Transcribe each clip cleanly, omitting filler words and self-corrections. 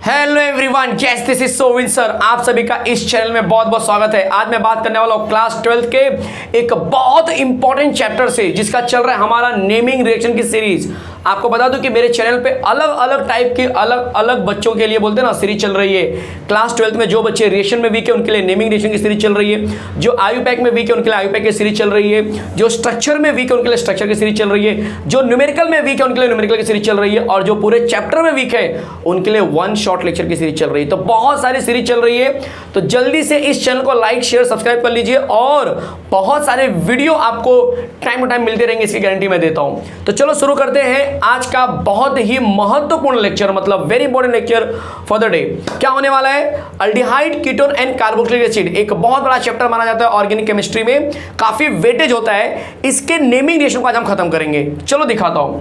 Hello everyone, yes this is Sovin sir. आप सभी का इस चैनल में बहुत बहुत स्वागत है। आज मैं बात करने वाला हूँ क्लास 12 के एक बहुत इंपॉर्टेंट चैप्टर से जिसका चल रहा है हमारा नेमिंग रिएक्शन की सीरीज। आपको बता दूं कि मेरे चैनल पे अलग अलग टाइप की अलग अलग बच्चों के लिए बोलते हैं ना सीरीज चल रही है। क्लास 12 में जो बच्चे रिएक्शन में वीक है उनके लिए नेमिंग रिएक्शन की सीरीज चल रही है, जो आयुपैक में वीक है उनके लिए आयुपैक की सीरीज चल रही है, जो स्ट्रक्चर में वीक है उनके लिए स्ट्रक्चर की सीरीज चल रही है, जो न्यूमेरिकल में वीक है उनके लिए न्यूमेरिकल की सीरीज चल रही है, और जो पूरे चैप्टर में वीक है उनके लिए वन शॉट लेक्चर की सीरीज चल रही है। तो बहुत सारी सीरीज चल रही है, तो जल्दी से इस चैनल को लाइक शेयर सब्सक्राइब कर लीजिए और बहुत सारे वीडियो आपको टाइम टू टाइम मिलते रहेंगे, इसकी गारंटी मैं देता हूं। तो चलो शुरू करते हैं आज का बहुत ही महत्वपूर्ण लेक्चर, मतलब very important lecture for the day. क्या होने वाला है? Aldehyde, ketone and carboxylic acid. एक बहुत बड़ा चैप्टर माना जाता है ऑर्गेनिक केमिस्ट्री में, काफी वेटेज होता है। इसके नेमिंग रिएक्शन को आज हम खत्म करेंगे। चलो दिखाता हूं।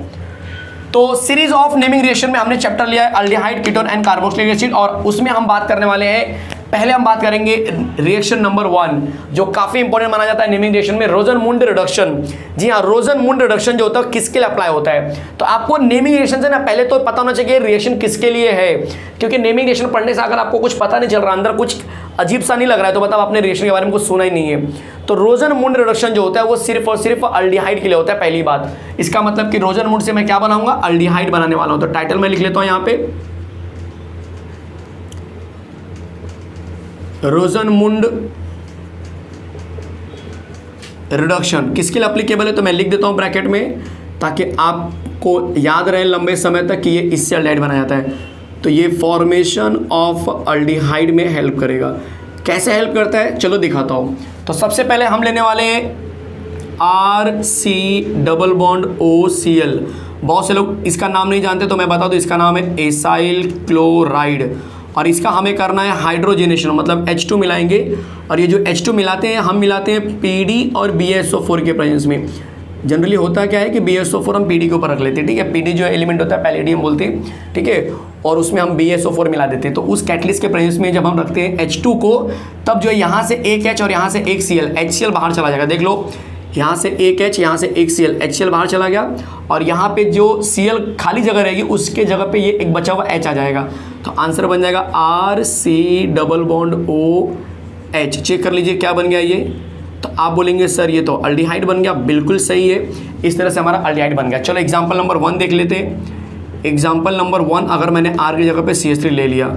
तो सीरीज ऑफ नेमिंग रिएक्शन में हमने चैप्टर लिया है aldehyde, ketone and carboxylic acid, और उसमें हम बात करने वाले हैं, पहले हम बात करेंगे रिएक्शन नंबर 1 जो काफी इंपॉर्टेंट माना जाता है नेमिंग रिएक्शन में, रोजनमुंड रिडक्शन। जी हाँ, रोजनमुंड रिडक्शन जो होता है किसके लिए अप्लाई होता है। तो आपको नेमिंग रिएक्शन से ना पहले तो पता होना चाहिए रिएक्शन किसके लिए है, क्योंकि नेमिंग रिएक्शन पढ़ने से अगर आपको कुछ पता नहीं चल रहा, अंदर कुछ अजीब सा नहीं लग रहा है, तो मतलब आपने रिएक्शन के बारे में कुछ सुना ही नहीं है। तो रोजनमुंड रिडक्शन जो होता है वो सिर्फ और सिर्फ अल्डिहाइड के लिए होता है। पहली बात, इसका मतलब कि रोजनमुंड से मैं क्या बनाऊंगा? अल्डिहाइड बनाने वाला हूं। तो टाइटल में लिख लेता हूं यहां पे, रोजनमुंड रिडक्शन किसके लिए एप्लीकेबल है, तो मैं लिख देता हूं ब्रैकेट में, ताकि आपको याद रहे लंबे समय तक कि ये इससे अल्डिहाइड बनाया जाता है। तो ये फॉर्मेशन ऑफ अल्डिहाइड में हेल्प करेगा। कैसे हेल्प करता है चलो दिखाता हूं। तो सबसे पहले हम लेने वाले हैं RC डबल बॉन्ड OCl। बहुत से लोग इसका नाम नहीं जानते, तो मैं बता दूं इसका नाम है एसाइल क्लोराइड, और इसका हमें करना है हाइड्रोजनेशन, मतलब H2 मिलाएंगे। और ये जो H2 मिलाते हैं हम मिलाते हैं PD और BaSO4 के प्रेजेंस में। जनरली होता क्या है कि BaSO4 हम PD के ऊपर रख लेते हैं, ठीक है। PD जो एलिमेंट होता है पैलेडियम बोलते हैं, ठीक है, और उसमें हम BaSO4 मिला देते हैं। तो उस कैटलिस्ट के प्रेजेंस में जब हम रखते हैं H2 को, तब जो है यहाँ से एक H और यहाँ से एक Cl, HCl बाहर चला जाएगा। देख लो, यहाँ से एक H, यहाँ से एक Cl, HCl बाहर चला गया, और यहाँ पे जो Cl खाली जगह रहेगी उसके जगह पे ये एक बचा हुआ H आ जाएगा। तो आंसर बन जाएगा RC double bond OH। Check कर लीजिए क्या बन गया ये। तो आप बोलेंगे सर ये तो अल्डिहाइड बन गया, बिल्कुल सही है। इस तरह से हमारा अल्डिहाइड बन गया। चलो एग्जाम्पल नंबर 1 देख लेते हैं। एग्जाम्पल नंबर 1, अगर मैंने R की जगह पे CH3 ले लिया,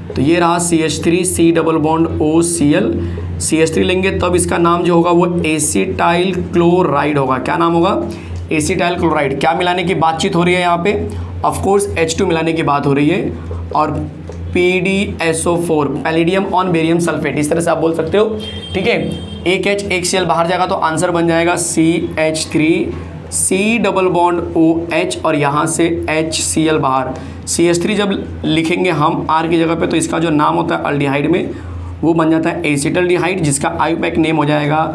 तो ये रहा CH3 C double bond OCl। CH3 लेंगे तब इसका नाम जो होगा वो एसिटाइल क्लोराइड होगा। क्या नाम होगा? Acetyl chloride. क्या मिलाने की बातचीत हो रही है यहाँ पे? ऑफ कोर्स H2 मिलाने की बात हो रही है। और PdSO4, palladium on barium sulphate, इस तरह से आप बोल सकते हो, ठीक है। एक H एक Cl बाहर जाएगा तो आंसर बन जाएगा CH3 C double bond OH, और यहाँ से HCl बाहर। CH3 जब लिखेंगे हम R की जगह पे, तो इसका जो नाम होता है अल्डिहाइड में वो बन जाता है एसिटल्डिहाइड, जिसका आयुपैक नेम हो जाएगा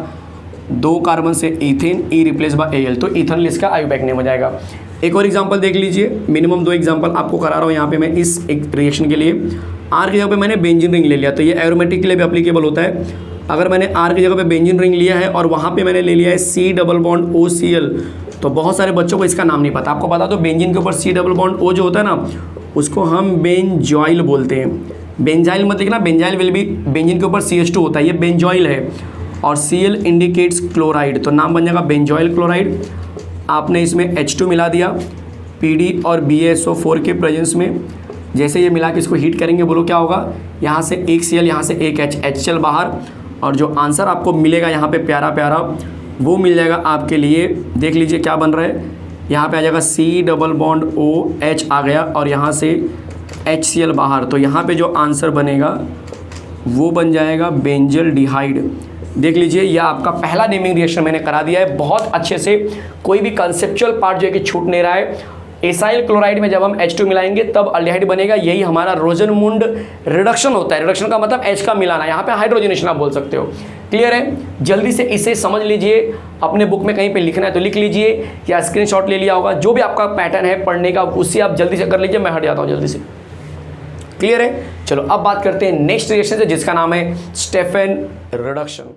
2 कार्बन से ethane, E replace by Al, तो इथेनॉल इसका आयुपैक नेम हो जाएगा। एक और एग्जांपल देख लीजिए, मिनिमम 2 एग्जांपल आपको करा रहा हूँ यहाँ पे मैं इस एक रिएक्शन के लिए। R की जगह पे मैंने बेंजीन रिंग ले लिया, तो ये एरोमेटिक के लिए भी एप्लीकेबल होता है। अगर मैंने R की जगह पे बेंजीन रिंग लिया है और वहाँ पे मैंने ले लिया है C डबल बॉन्ड OCl, तो बहुत सारे बच्चों को इसका नाम नहीं पता। आपको बता दो बेंजीन के ऊपर C डबल बॉन्ड O जो होता है ना, उसको हम बेंजॉइल बोलते हैं। बेंजाइल मत देखना, बेंजाइल विल भी, बेंजीन के ऊपर CH2 होता है, ये बेंजॉइल है, और Cl इंडिकेट्स क्लोराइड, तो नाम बन जाएगा बेंजॉइल क्लोराइड। आपने इसमें H2 मिला दिया PD और BaSO4 के प्रेजेंस में। जैसे ये मिला के इसको हीट करेंगे, बोलो क्या होगा? यहाँ से एक Cl, यहाँ से एक H, HCl बाहर, और जो आंसर आपको मिलेगा यहाँ पे प्यारा प्यारा वो मिल जाएगा आपके लिए। देख लीजिए क्या बन रहा है, यहाँ पे आ जाएगा C डबल बॉन्ड OH आ गया, और यहाँ से HCl बाहर। तो यहाँ पे जो आंसर बनेगा वो बन जाएगा बेंजल्डिहाइड। देख लीजिए, यह आपका पहला नेमिंग रिएक्शन मैंने करा दिया है बहुत अच्छे से। कोई भी कंसेप्चुअल पार्ट जो है कि छूट नहीं रहा है। एसाइल क्लोराइड में जब हम H2 मिलाएंगे तब अल्डिहाइड बनेगा। यही हमारा रोजनमुंड रिडक्शन होता है। रिडक्शन का मतलब H का मिलाना, यहाँ पे हाइड्रोजनेशन आप बोल सकते हो। क्लियर है? जल्दी से इसे समझ लीजिए, अपने बुक में कहीं पे लिखना है तो लिख लीजिए, या स्क्रीनशॉट ले लिया होगा। जो भी आपका पैटर्न है पढ़ने का उससे आप जल्दी से कर लीजिए, मैं हट जाता हूँ जल्दी से। क्लियर है? चलो अब बात करते हैं नेक्स्ट रिएक्शन से, जिसका नाम है स्टेफेन रिडक्शन।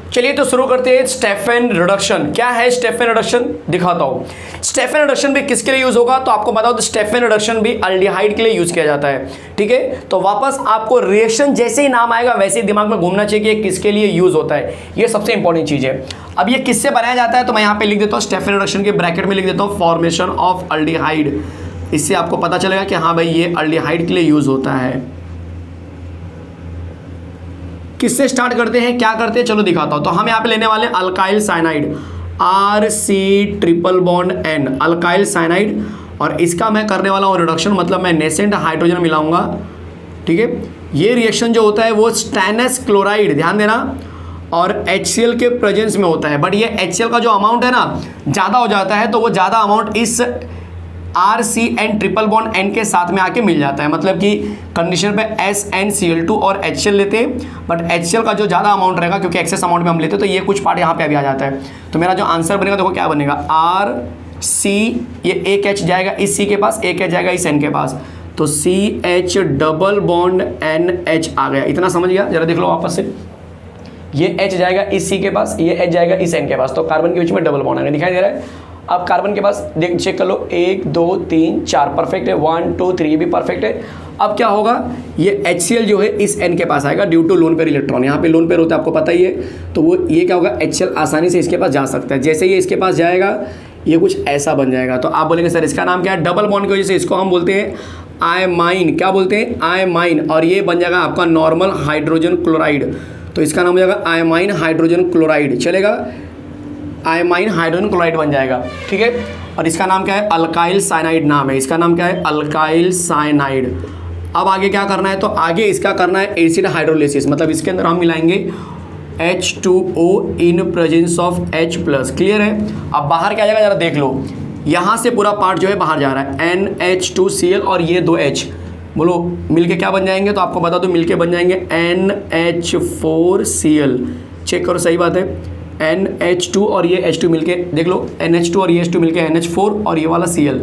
चलिए तो शुरू करते हैं स्टेफन रिडक्शन। क्या है स्टेफन रिडक्शन, दिखाता हूँ। स्टेफन रिडक्शन भी किसके लिए यूज होगा, तो आपको बताओ तो स्टेफन रिडक्शन भी अल्डिहाइड के लिए यूज किया जाता है। ठीक है, तो वापस आपको रिएक्शन जैसे ही नाम आएगा वैसे ही दिमाग में घूमना चाहिए कि ये किसके लिए यूज होता है, ये सबसे इंपॉर्टेंट चीज है। अब ये किससे बनाया जाता है, तो मैं यहाँ पे लिख देता हूँ स्टेफन रिडक्शन के ब्रैकेट में लिख देता हूँ फॉर्मेशन ऑफ अल्डिहाइड। इससे आपको पता चलेगा कि हाँ भाई ये अल्डिहाइड के लिए यूज होता है। किससे स्टार्ट करते हैं, क्या करते हैं, चलो दिखाता हूं। तो हम यहाँ पे लेने वाले हैं alkyl cyanide, RC triple bond N, alkyl cyanide. और इसका मैं करने वाला हूँ रिडक्शन, मतलब मैं नेसेंट हाइड्रोजन मिलाऊंगा। ठीक है, ये रिएक्शन जो होता है वो स्टैनस क्लोराइड, ध्यान देना, और HCl के प्रेजेंस में होता है। बट ये HCl का जो अमाउंट है ना ज़्यादा हो जाता है, तो वो ज़्यादा अमाउंट इस RCN ट्रिपल बॉन्ड N के साथ में आके मिल जाता है। मतलब कि कंडीशन पे SnCl2 और HCl लेते हैं, बट HCl का जो ज़्यादा अमाउंट रहेगा क्योंकि एक्सेस अमाउंट में हम लेते हैं, तो ये कुछ पार्ट यहाँ पे अभी आ जाता है। तो मेरा जो आंसर बनेगा देखो क्या बनेगा, RC, ये एक H जाएगा इस C के पास, एक H जाएगा इस N के पास, तो CH डबल बॉन्ड NH आ गया। इतना समझ गया, जरा देख लो वापस से। ये H जाएगा इस C के पास, ये H जाएगा इस N के पास, तो कार्बन के बीच में डबल बॉन्ड आ गया, दिखाई दे रहा है। अब कार्बन के पास देख चेक कर लो, 1 2 3 4 परफेक्ट है, 1 2 3 ये भी परफेक्ट है। अब क्या होगा, ये HCl जो है इस N के पास आएगा due to lone pair electron, यहाँ पे लोन पेयर होता है आपको पता ही है। तो वो ये क्या होगा, HCl आसानी से इसके पास जा सकता है। जैसे ये इसके पास जाएगा ये कुछ ऐसा बन जाएगा। तो आप बोलेंगे सर इसका नाम क्या है, डबल बॉन्ड की वजह से इसको हम बोलते हैं आयमाइन। क्या बोलते हैं, आयमाइन। और ये बन जाएगा आपका नॉर्मल हाइड्रोजन क्लोराइड, तो इसका नाम हो जाएगा आयमाइन हाइड्रोजन क्लोराइड, चलेगा, आयमाइन हाइड्रोजन क्लोराइड बन जाएगा। ठीक है, और इसका नाम क्या है, अल्काइल साइनाइड नाम है, इसका नाम क्या है, अल्काइल साइनाइड। अब आगे क्या करना है, तो आगे इसका करना है एसिड हाइड्रोलिसिस, मतलब इसके अंदर हम मिलाएंगे H2O in presence of H+। Clear है। अब बाहर क्या जाएगा जरा देख लो, यहाँ से पूरा पार्ट जो है बाहर जा रहा है, NH2Cl और ये 2H, बोलो मिलके क्या बन जाएंगे, तो आपको बता दो मिलके बन जाएंगे NH4Cl। चेक करो सही बात है, NH2 और ये H2 मिलके देख लो, NH2 और ये H2 मिलके NH4 और ये वाला Cl।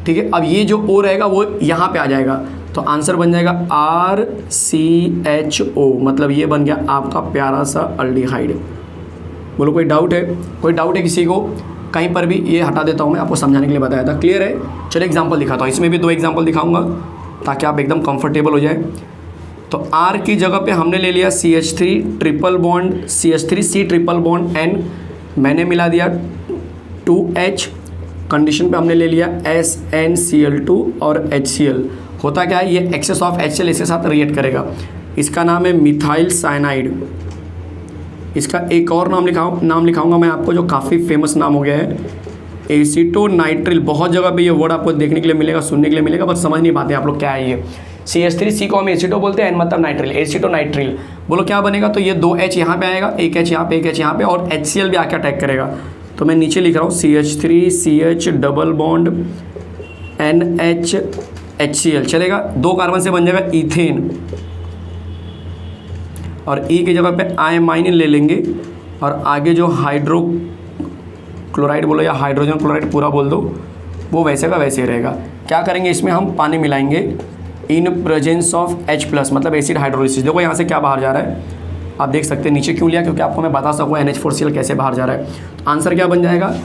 ठीक है, अब ये जो O रहेगा वो यहाँ पे आ जाएगा, तो आंसर बन जाएगा RCHO, मतलब ये बन गया आपका प्यारा सा अल्डिहाइड। बोलो कोई डाउट है, कोई डाउट है किसी को कहीं पर भी, ये हटा देता हूँ मैं, आपको समझाने के लिए बताया था। क्लियर है, चलो एग्जाम्पल दिखाता हूँ, इसमें भी 2 एग्जाम्पल दिखाऊंगा ताकि आप एकदम कंफर्टेबल हो जाए। तो R की जगह पे हमने ले लिया CH3 triple bond, CH3C triple bond N, मैंने मिला दिया 2H, कंडीशन पे हमने ले लिया SnCl2 और HCl। होता क्या है, ये एक्सेस ऑफ HCl इसके साथ रिएक्ट करेगा, इसका नाम है मिथाइल साइनाइड। इसका एक और नाम लिखाऊंगा मैं आपको, जो काफ़ी फेमस नाम हो गया है, एसीटोनाइट्रिल। बहुत जगह पे ये वर्ड आपको देखने के लिए मिलेगा, सुनने के लिए मिलेगा, बस समझ नहीं पाते आप लोग क्या है ये। CH3C को हम एसिटो बोलते हैं, N मतलब नाइट्रिल, एसिटोनाइट्रिल। बोलो क्या बनेगा, तो ये 2H यहाँ पे आएगा, एक H यहाँ पे, एक H यहाँ पे, और HCl भी आके अटैक करेगा। तो मैं नीचे लिख रहा हूँ CH3CH double bond NH HCl, चलेगा। 2 कार्बन से बन जाएगा इथेन, और E की जगह पे आयमाइन ले लेंगे, और आगे जो हाइड्रो क्लोराइड बोलो या हाइड्रोजन क्लोराइड पूरा बोल दो, वो वैसे का वैसे ही रहेगा। क्या करेंगे, इसमें हम पानी मिलाएंगे इन प्रेजेंस ऑफ H+, मतलब एसिड हाइड्रोलिसिस। देखो यहाँ से क्या बाहर जा रहा है, आप देख सकते हैं। नीचे क्यों लिया, क्योंकि आपको मैं बता सकूँ NH4Cl कैसे बाहर जा रहा है। तो आंसर क्या बन जाएगा,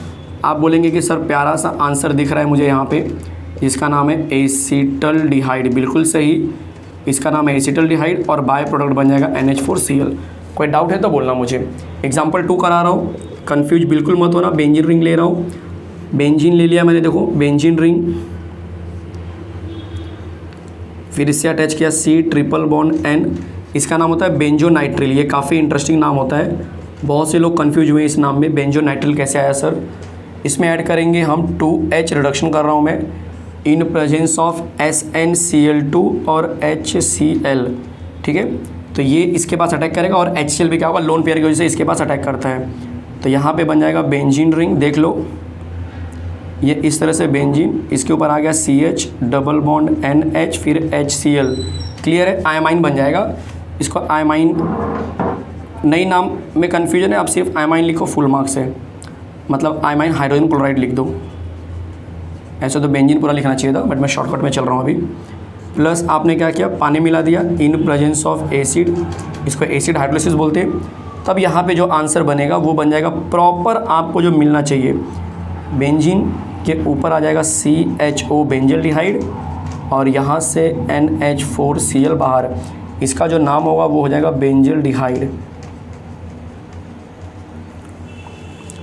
आप बोलेंगे कि सर प्यारा सा आंसर दिख रहा है मुझे यहाँ पे, जिसका नाम है एसिटल्डिहाइड। बिल्कुल सही, इसका नाम है एसिटल्डिहाइड, और बाय प्रोडक्ट बन जाएगा NH4Cl। कोई डाउट है तो बोलना मुझे। एग्जाम्पल 2 करा रहा हूँ, कन्फ्यूज बिल्कुल मत होना। बेंजीन रिंग ले रहा हूँ, बेंजीन ले लिया मैंने, देखो बेंजीन रिंग, फिर इससे अटैच किया C ट्रिपल बॉन्ड N, इसका नाम होता है बेंजोनाइट्रिल। ये काफ़ी इंटरेस्टिंग नाम होता है, बहुत से लोग कंफ्यूज हुए इस नाम में, बेंजोनाइट्रिल कैसे आया सर। इसमें ऐड करेंगे हम 2H, रिडक्शन कर रहा हूँ मैं, इन प्रेजेंस ऑफ SnCl2 और HCl। ठीक है, तो ये इसके पास अटैक करेगा, और HCl भी क्या होगा, लोन पेयर की वजह से इसके पास अटैक करता है। तो यहाँ पे बन जाएगा बेंजीन रिंग, देख लो ये इस तरह से बेंजीन, इसके ऊपर आ गया CH डबल बॉन्ड NH, फिर HCl। क्लियर है, आयमाइन बन जाएगा। इसको आयमाइन, नई नाम में कन्फ्यूजन है, आप सिर्फ आयमाइन लिखो, फुल मार्क्स है, मतलब आयमाइन हाइड्रोजन क्लोराइड लिख दो। ऐसे तो बेंजीन पूरा लिखना चाहिए था, बट मैं शॉर्टकट में चल रहा हूँ अभी। प्लस आपने क्या किया, पानी मिला दिया इन प्रेजेंस ऑफ एसिड, इसको एसिड हाइड्रोलिसिस बोलते हैं। तब यहाँ पे जो आंसर बनेगा वो बन जाएगा प्रॉपर आपको जो मिलना चाहिए, बेंजीन के ऊपर आ जाएगा CHO बेंजल्डिहाइड और यहाँ से NH4Cl बाहर, इसका जो नाम होगा वो हो जाएगा बेंजल्डिहाइड।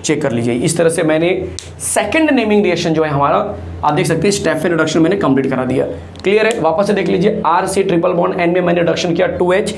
चेक कर लीजिए, इस तरह से मैंने सेकंड नेमिंग रिएक्शन जो है हमारा, आप देख सकते हैं स्टेफेन रिडक्शन मैंने कंप्लीट करा दिया। क्लियर है? वापस से देख लीजिए, RC ट्रिपल बॉन्ड N में मैंने रिडक्शन किया 2H।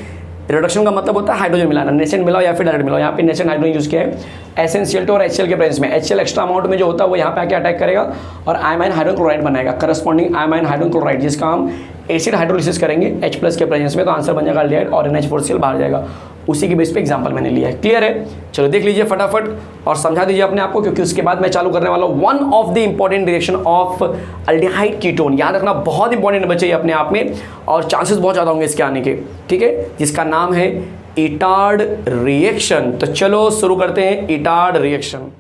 रिडक्शन का मतलब होता है हाइड्रोजन मिलाना, नेसेंट मिलाओ या फिर डायरेक्ट मिलाओ। यहाँ पे नेसेंट हाइड्रोजन यूज किया है SnCl2 और HCl के प्रेजेंस में। HCl एक्स्ट्रा अमाउंट में जो होता है वो यहाँ पे आके अटैक करेगा और आयमाइन हाइड्रोजन क्लोराइड बनाएगा, करस्पॉन्डिंग आयमाइन हाइड्रोजन क्लोराइड, जिसका हम एसिड हाइड्रोलिसिस करेंगे H+ के प्रेजेंस में, तो आंसर बन जाएगा एल्डिहाइड और NH4Cl बाहर जाएगा। उसी के बेस पे एग्जांपल मैंने लिया है। क्लियर है? चलो देख लीजिए फटाफट और समझा दीजिए अपने आप को, क्योंकि उसके बाद मैं चालू करने वाला हूँ one of the important reaction of aldehyde ketone. याद रखना बहुत इंपॉर्टेंट बच्चे ये अपने आप में, और चांसेस बहुत ज़्यादा होंगे इसके आने के, ठीक है, जिसका नाम है इटार्ड रिएक्शन। तो चलो शुरू करते हैं इटार्ड रिएक्शन।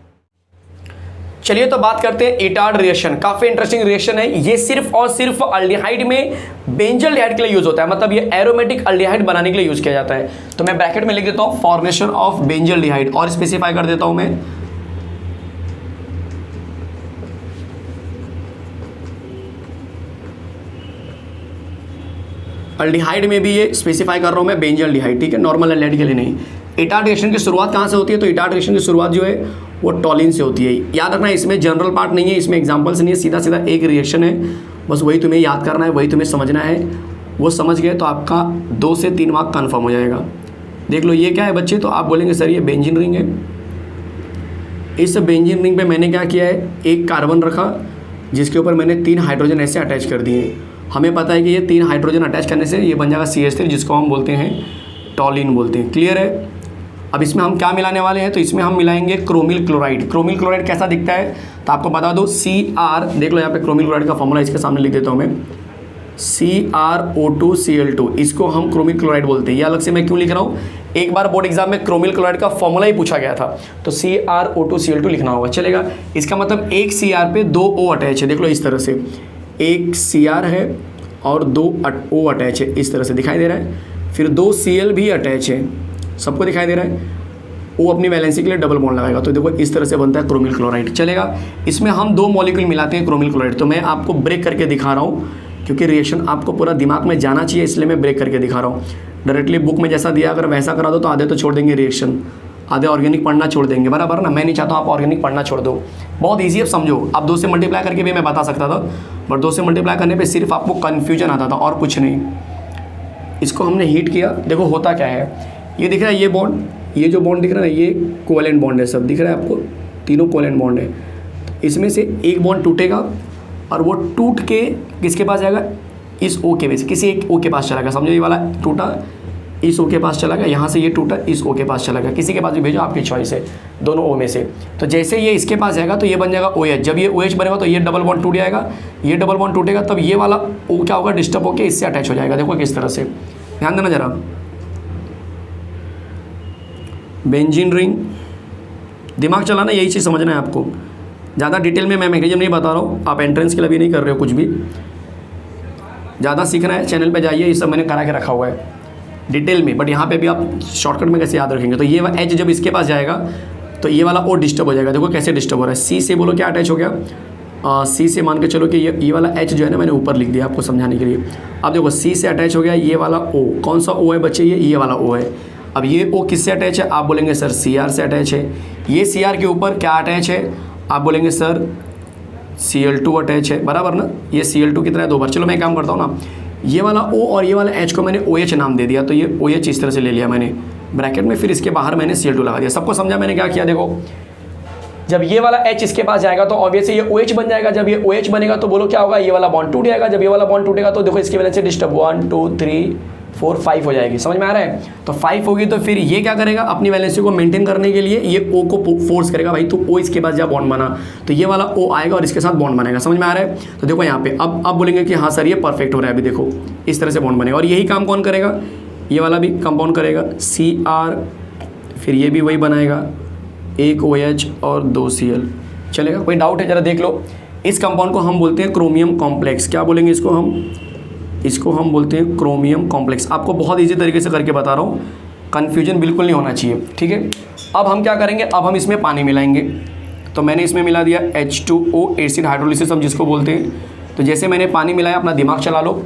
चलिए तो बात करते हैं इटार्ड रिएक्शन। काफी इंटरेस्टिंग रिएक्शन है ये, सिर्फ और सिर्फ अल्डिहाइड में बेंजल्डिहाइड के लिए यूज होता है, मतलब ये एरोमेटिक अल्डिहाइड बनाने के लिए यूज किया जाता है। तो मैं ब्रैकेट में लिख देता हूं फॉर्मेशन ऑफ बेंजल्डिहाइड और स्पेसिफाई कर देता हूं मैं अल्डिहाइड में भी ये स्पेसिफाई कर रहा हूं मैं बेंजल्डिहाइड, ठीक है, नॉर्मल अल्डिहाइड के लिए नहीं। इटार्ड रिएक्शन की शुरुआत कहाँ से होती है? तो इटार्ड रिएक्शन की शुरुआत जो है वो टॉलिन से होती है। याद रखना इसमें जनरल पार्ट नहीं है, इसमें एग्जांपल्स नहीं है, सीधा सीधा एक रिएक्शन है, बस वही तुम्हें याद करना है, वही तुम्हें समझना है। वो समझ गए तो आपका 2 से 3 मार्क कन्फर्म हो जाएगा। देख लो ये क्या है बच्चे, तो आप बोलेंगे सर ये बेंजीन रिंग है। इस बेंजीन रिंग पे मैंने क्या किया है, एक कार्बन रखा जिसके ऊपर मैंने 3 हाइड्रोजन ऐसे अटैच कर दिए। हमें पता है कि ये 3 हाइड्रोजन अटैच करने से ये बन जाएगा CH3, जिसको हम बोलते हैं टॉलिन बोलते हैं। क्लियर है? अब इसमें हम क्या मिलाने वाले हैं? तो इसमें हम मिलाएंगे क्रोमिल क्लोराइड। क्रोमिल क्लोराइड कैसा दिखता है तो आपको बता दो, CR, देख लो यहाँ पे क्रोमिल क्लोराइड का फॉर्मूला इसके सामने लिख देता हूँ मैं, CrO2Cl2, इसको हम क्रोमिल क्लोराइड बोलते हैं। ये अलग से मैं क्यों लिख रहा हूँ, एक बार बोर्ड एग्जाम में क्रोमिल क्लोराइड का फॉर्मूला ही पूछा गया था, तो CrO2Cl2 लिखना होगा, चलेगा। इसका मतलब एक CR पे 2 O अटैच है, देख लो इस तरह से, एक CR है और 2 O अटैच है, इस तरह से दिखाई दे रहा है। फिर 2 Cl भी अटैच है, सबको दिखाई दे रहा है। वो अपनी वैलेंसी के लिए डबल बॉन्ड लगाएगा, तो देखो इस तरह से बनता है क्रोमिल क्लोराइड, चलेगा। इसमें हम 2 मॉलिक्यूल मिलाते हैं क्रोमिल क्लोराइड, तो मैं आपको ब्रेक करके दिखा रहा हूँ क्योंकि रिएक्शन आपको पूरा दिमाग में जाना चाहिए, इसलिए मैं ब्रेक करके दिखा रहा हूँ। डायरेक्टली बुक में जैसा दिया अगर वैसा करा दो तो आधे तो छोड़ देंगे रिएक्शन, आधे ऑर्गेनिक पढ़ना छोड़ देंगे, बराबर ना। मैं नहीं चाहता हूँ आप ऑर्गेनिक पढ़ना छोड़ दो, बहुत ईजी है, समझो। आप 2 से मल्टीप्लाई करके भी मैं बता सकता था, बट 2 से मल्टीप्लाई करने पर सिर्फ आपको कन्फ्यूजन आता था और कुछ नहीं। इसको हमने हीट किया, देखो होता क्या है, ये दिख रहा है ये बॉन्ड, ये जो बॉन्ड दिख रहा है ना, ये कोवेलेंट बॉन्ड है, सब दिख रहा है आपको, तीनों कोवेलेंट बॉन्ड है। इसमें से एक बॉन्ड टूटेगा और वो टूट के किसके पास जाएगा, इस O के बेस, किसी एक O के पास चला गया, समझो ये वाला टूटा इस O के पास चला गया, यहाँ से ये टूटा इस O के पास चला गया, किसी के पास भी भेजो, आपकी चॉइस है, दोनों O में से। तो जैसे ये इसके पास जाएगा तो ये बन जाएगा OH, जब ये OH बनेगा तो ये डबल बॉन्ड टूट जाएगा, ये डबल बॉन्ड टूटेगा तब ये वाला O क्या होगा, डिस्टर्ब होकर इससे अटैच हो जाएगा। देखो किस तरह से, ध्यान देना जरा। बेंजीन रिंग, दिमाग चलाना, यही चीज़ समझना है आपको। ज़्यादा डिटेल में मैं मैकेनिज्म नहीं बता रहा हूँ, आप एंट्रेंस के लिए भी नहीं कर रहे हो कुछ भी, ज़्यादा सीखना है चैनल पे जाइए, ये सब मैंने करा के रखा हुआ है डिटेल में, बट यहाँ पे भी आप शॉर्टकट में कैसे याद रखेंगे। तो ये H जब इसके पास जाएगा तो ये वाला O डिस्टर्ब हो जाएगा, देखो कैसे डिस्टर्ब हो रहा है। C से बोलो क्या अटैच हो गया, C से मान के चलो कि ये वाला H जो है ना मैंने ऊपर लिख दिया आपको समझाने के लिए। अब देखो C से अटैच हो गया ये वाला O, कौन सा O है बच्चे, ये वाला O है। अब ये O किससे अटैच है, आप बोलेंगे सर CR से अटैच है। ये CR के ऊपर क्या अटैच है, आप बोलेंगे सर Cl2 अटैच है, बराबर ना। ये Cl2 कितना है, 2 बार। चलो मैं काम करता हूँ ना, ये वाला O और ये वाला H को मैंने OH नाम दे दिया, तो ये OH इस तरह से ले लिया मैंने ब्रैकेट में, फिर इसके बाहर मैंने Cl2 लगा दिया। सबको समझा मैंने क्या किया, देखो जब ये वाला H इसके पास जाएगा तो ऑब्वियसली ये OH बन जाएगा, जब ये OH बनेगा तो बोलो क्या होगा, ये वाला बॉन्ड टूट जाएगा, जब ये वाला बॉन्ड टूटेगा तो देखो इसकी वजह से डिस्टर्ब 1 2 3 4 5 हो जाएगी, समझ में आ रहा है। तो 5 होगी तो फिर ये क्या करेगा, अपनी वैलेंसी को मेंटेन करने के लिए ये O को फोर्स करेगा, भाई तो O इसके पास जा बॉन्ड बना, तो ये वाला O आएगा और इसके साथ बॉन्ड बनेगा, समझ में आ रहा है। तो देखो यहाँ पे अब बोलेंगे कि हाँ सर ये परफेक्ट हो रहा है, अभी देखो इस तरह से बॉन्ड बनेगा, और यही काम कौन करेगा, ये वाला भी कंपाउंड करेगा CR, फिर ये भी वही बनाएगा, एक OH और 2 Cl, चलेगा। कोई डाउट है जरा देख लो। इस कंपाउंड को हम बोलते हैं क्रोमियम कॉम्प्लेक्स, क्या बोलेंगे इसको हम बोलते हैं क्रोमियम कॉम्प्लेक्स। आपको बहुत ईजी तरीके से करके बता रहा हूँ, कन्फ्यूजन बिल्कुल नहीं होना चाहिए, ठीक है। अब हम क्या करेंगे, अब हम इसमें पानी मिलाएंगे। तो मैंने इसमें मिला दिया H2O, एसिड हाइड्रोलिसिस हम जिसको बोलते हैं। तो जैसे मैंने पानी मिलाया, अपना दिमाग चला लो,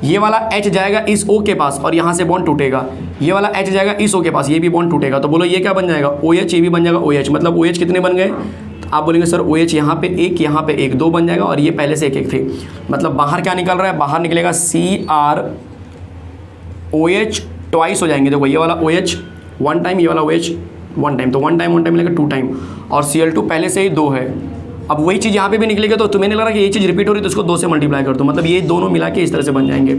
ये वाला H जाएगा इस O के पास और यहाँ से बॉन्ड टूटेगा, ये वाला H जाएगा इस O के पास, ये भी बॉन्ड टूटेगा। तो बोलो ये क्या बन जाएगा, OH, ये भी बन जाएगा OH। मतलब OH कितने बन गए, तो आप बोलेंगे सर OH यहाँ पे एक, यहाँ पे एक, 2 बन जाएगा और ये पहले से एक थे। मतलब बाहर क्या निकल रहा है, बाहर निकलेगा CrOH ट्वाइस हो जाएंगे। देखो ये वाला OH 1 टाइम, ये वाला OH 1 टाइम, तो 1 टाइम मिलेगा 2 टाइम, और Cl2 पहले से ही 2 है। अब वही चीज़ यहाँ पे भी निकलेगी, तो तुम्हें नहीं लग रहा कि ये चीज़ रिपीट हो रही है, तो इसको 2 से मल्टीप्लाई कर दो, मतलब ये दोनों मिला के इस तरह से बन जाएंगे।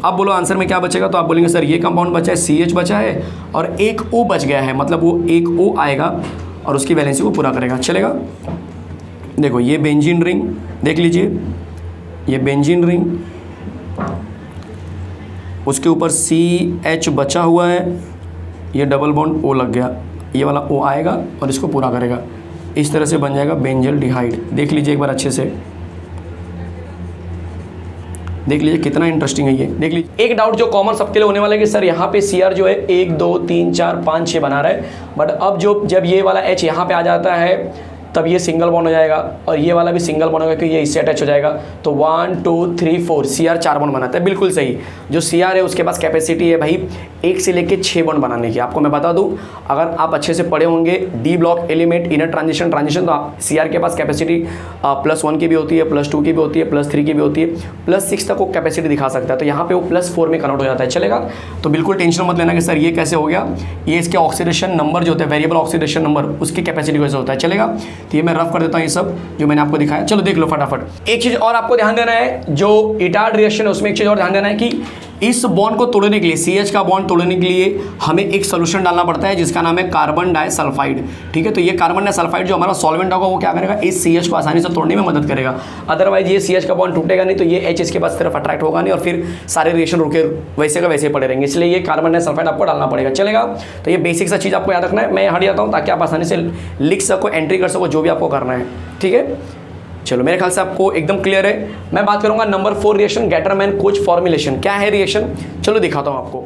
अब बोलो आंसर में क्या बचेगा, तो आप बोलेंगे सर ये कंपाउंड बचा है CH बचा है और एक O बच गया है, मतलब वो एक O आएगा और उसकी वैलेंसी को पूरा करेगा, चलेगा। देखो ये बेंजीन रिंग देख लीजिए, ये बेंजीन रिंग, उसके ऊपर CH बचा हुआ है, ये डबल बॉन्ड O लग गया, ये वाला O आएगा और इसको पूरा करेगा। इस तरह से बन जाएगा बेंजल्डिहाइड। देख लीजिए एक बार अच्छे से, देख लीजिए कितना इंटरेस्टिंग है ये। देख लीजिए एक डाउट जो कॉमन सबके लिए होने वाला है कि सर यहाँ पे Cr जो है 1 2 3 4 5 6 बना रहा है, बट अब जब ये वाला H यहाँ पे आ जाता है तब ये सिंगल बॉन्ड हो जाएगा और ये वाला भी सिंगल बॉन्ड होगा क्योंकि ये इससे अटैच हो जाएगा। तो 1 2 3 4 Cr 4 बॉन्ड बनाता है, बिल्कुल सही। जो Cr है उसके पास कैपेसिटी है भाई 1 से लेके 6 बॉन्ड बनाने की। आपको मैं बता दूं, अगर आप अच्छे से पढ़े होंगे D block element inner transition तो Cr के पास कैपेसिटी +1 की भी होती है, +2 की भी होती है, +3 की भी होती है, +6 तक वो कैपेसिटी दिखा सकता है। तो यहाँ पे वो +4 में कन्वर्ट हो जाता है, चलेगा। तो बिल्कुल टेंशन मत लेना कि सर ये कैसे हो गया, ये इसके ऑक्सीडेशन नंबर जो होता है, वेरिएबल ऑक्सीडेशन नंबर, उसकी कैपेसिटी कैसे होता है, चलेगा। तो ये मैं रफ कर देता हूँ ये सब जो मैंने आपको दिखाया। चलो देख लो फटाफट। एक चीज और आपको ध्यान देना है, जो इटार्ड रिएक्शन है उसमें एक चीज और ध्यान देना है कि इस बॉन्ड को तोड़ने के लिए, CH का बॉन्ड तोड़ने के लिए हमें एक सोल्यूशन डालना पड़ता है जिसका नाम है कार्बन डाइसल्फाइड, ठीक है। तो ये कार्बन डाइसल्फाइड जो हमारा सॉल्वेंट होगा वो क्या करेगा, इस CH को आसानी से तोड़ने में मदद करेगा। अदरवाइज ये CH का बॉन्ड टूटेगा नहीं, तो ये H इसके पास तरफ अट्रैक्ट होगा नहीं और फिर सारे रिएक्शन रुके वैसे का वैसे पड़े रहेंगे। इसलिए ये कार्बन डाइसल्फाइड आपको डालना पड़ेगा, चलेगा। तो ये बेसिक सा चीज़ आपको याद रखना है। मैं हट जाता हूँ ताकि आप आसानी से लिख सको, एंट्री कर सको, जो भी आपको करना है, ठीक है। चलो मेरे ख्याल से आपको एकदम क्लियर है। मैं बात करूंगा number 4 reaction, Gattermann coach formulation. क्या है रिएक्शन, चलो दिखाता हूं आपको।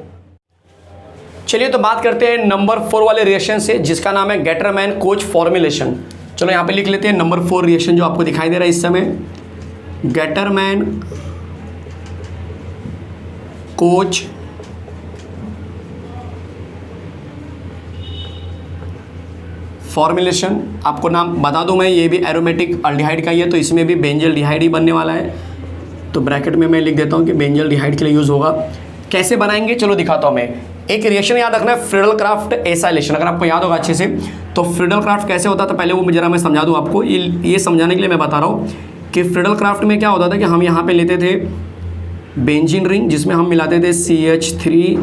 चलिए तो बात करते हैं नंबर 4 वाले रिएक्शन से जिसका नाम है गैटरमैन कोच फॉर्मुलेशन। चलो यहां पे लिख लेते हैं नंबर 4 रिएक्शन जो आपको दिखाई दे रहा है इस समय, गैटरमैन कोच फॉर्मुलेशन। आपको नाम बता दूं मैं, ये भी एरोमेटिक अल्डिहाइड का ही है, तो इसमें भी बेंजल्डिहाइड ही बनने वाला है। तो ब्रैकेट में मैं लिख देता हूं कि बेंजल्डिहाइड के लिए यूज़ होगा। कैसे बनाएंगे चलो दिखाता हूं मैं। एक रिएक्शन याद रखना है, फ्रीडल-क्राफ्ट एसाइलेशन। अगर आपको याद होगा अच्छे से तो फ्रीडल-क्राफ्ट कैसे होता था, पहले वो जरा मैं समझा दूँ आपको। ये समझाने के लिए मैं बता रहा हूँ कि फ्रीडल-क्राफ्ट में क्या होता था कि हम यहाँ पर लेते थे बेंजीन रिंग जिसमें हम मिलाते थे CH3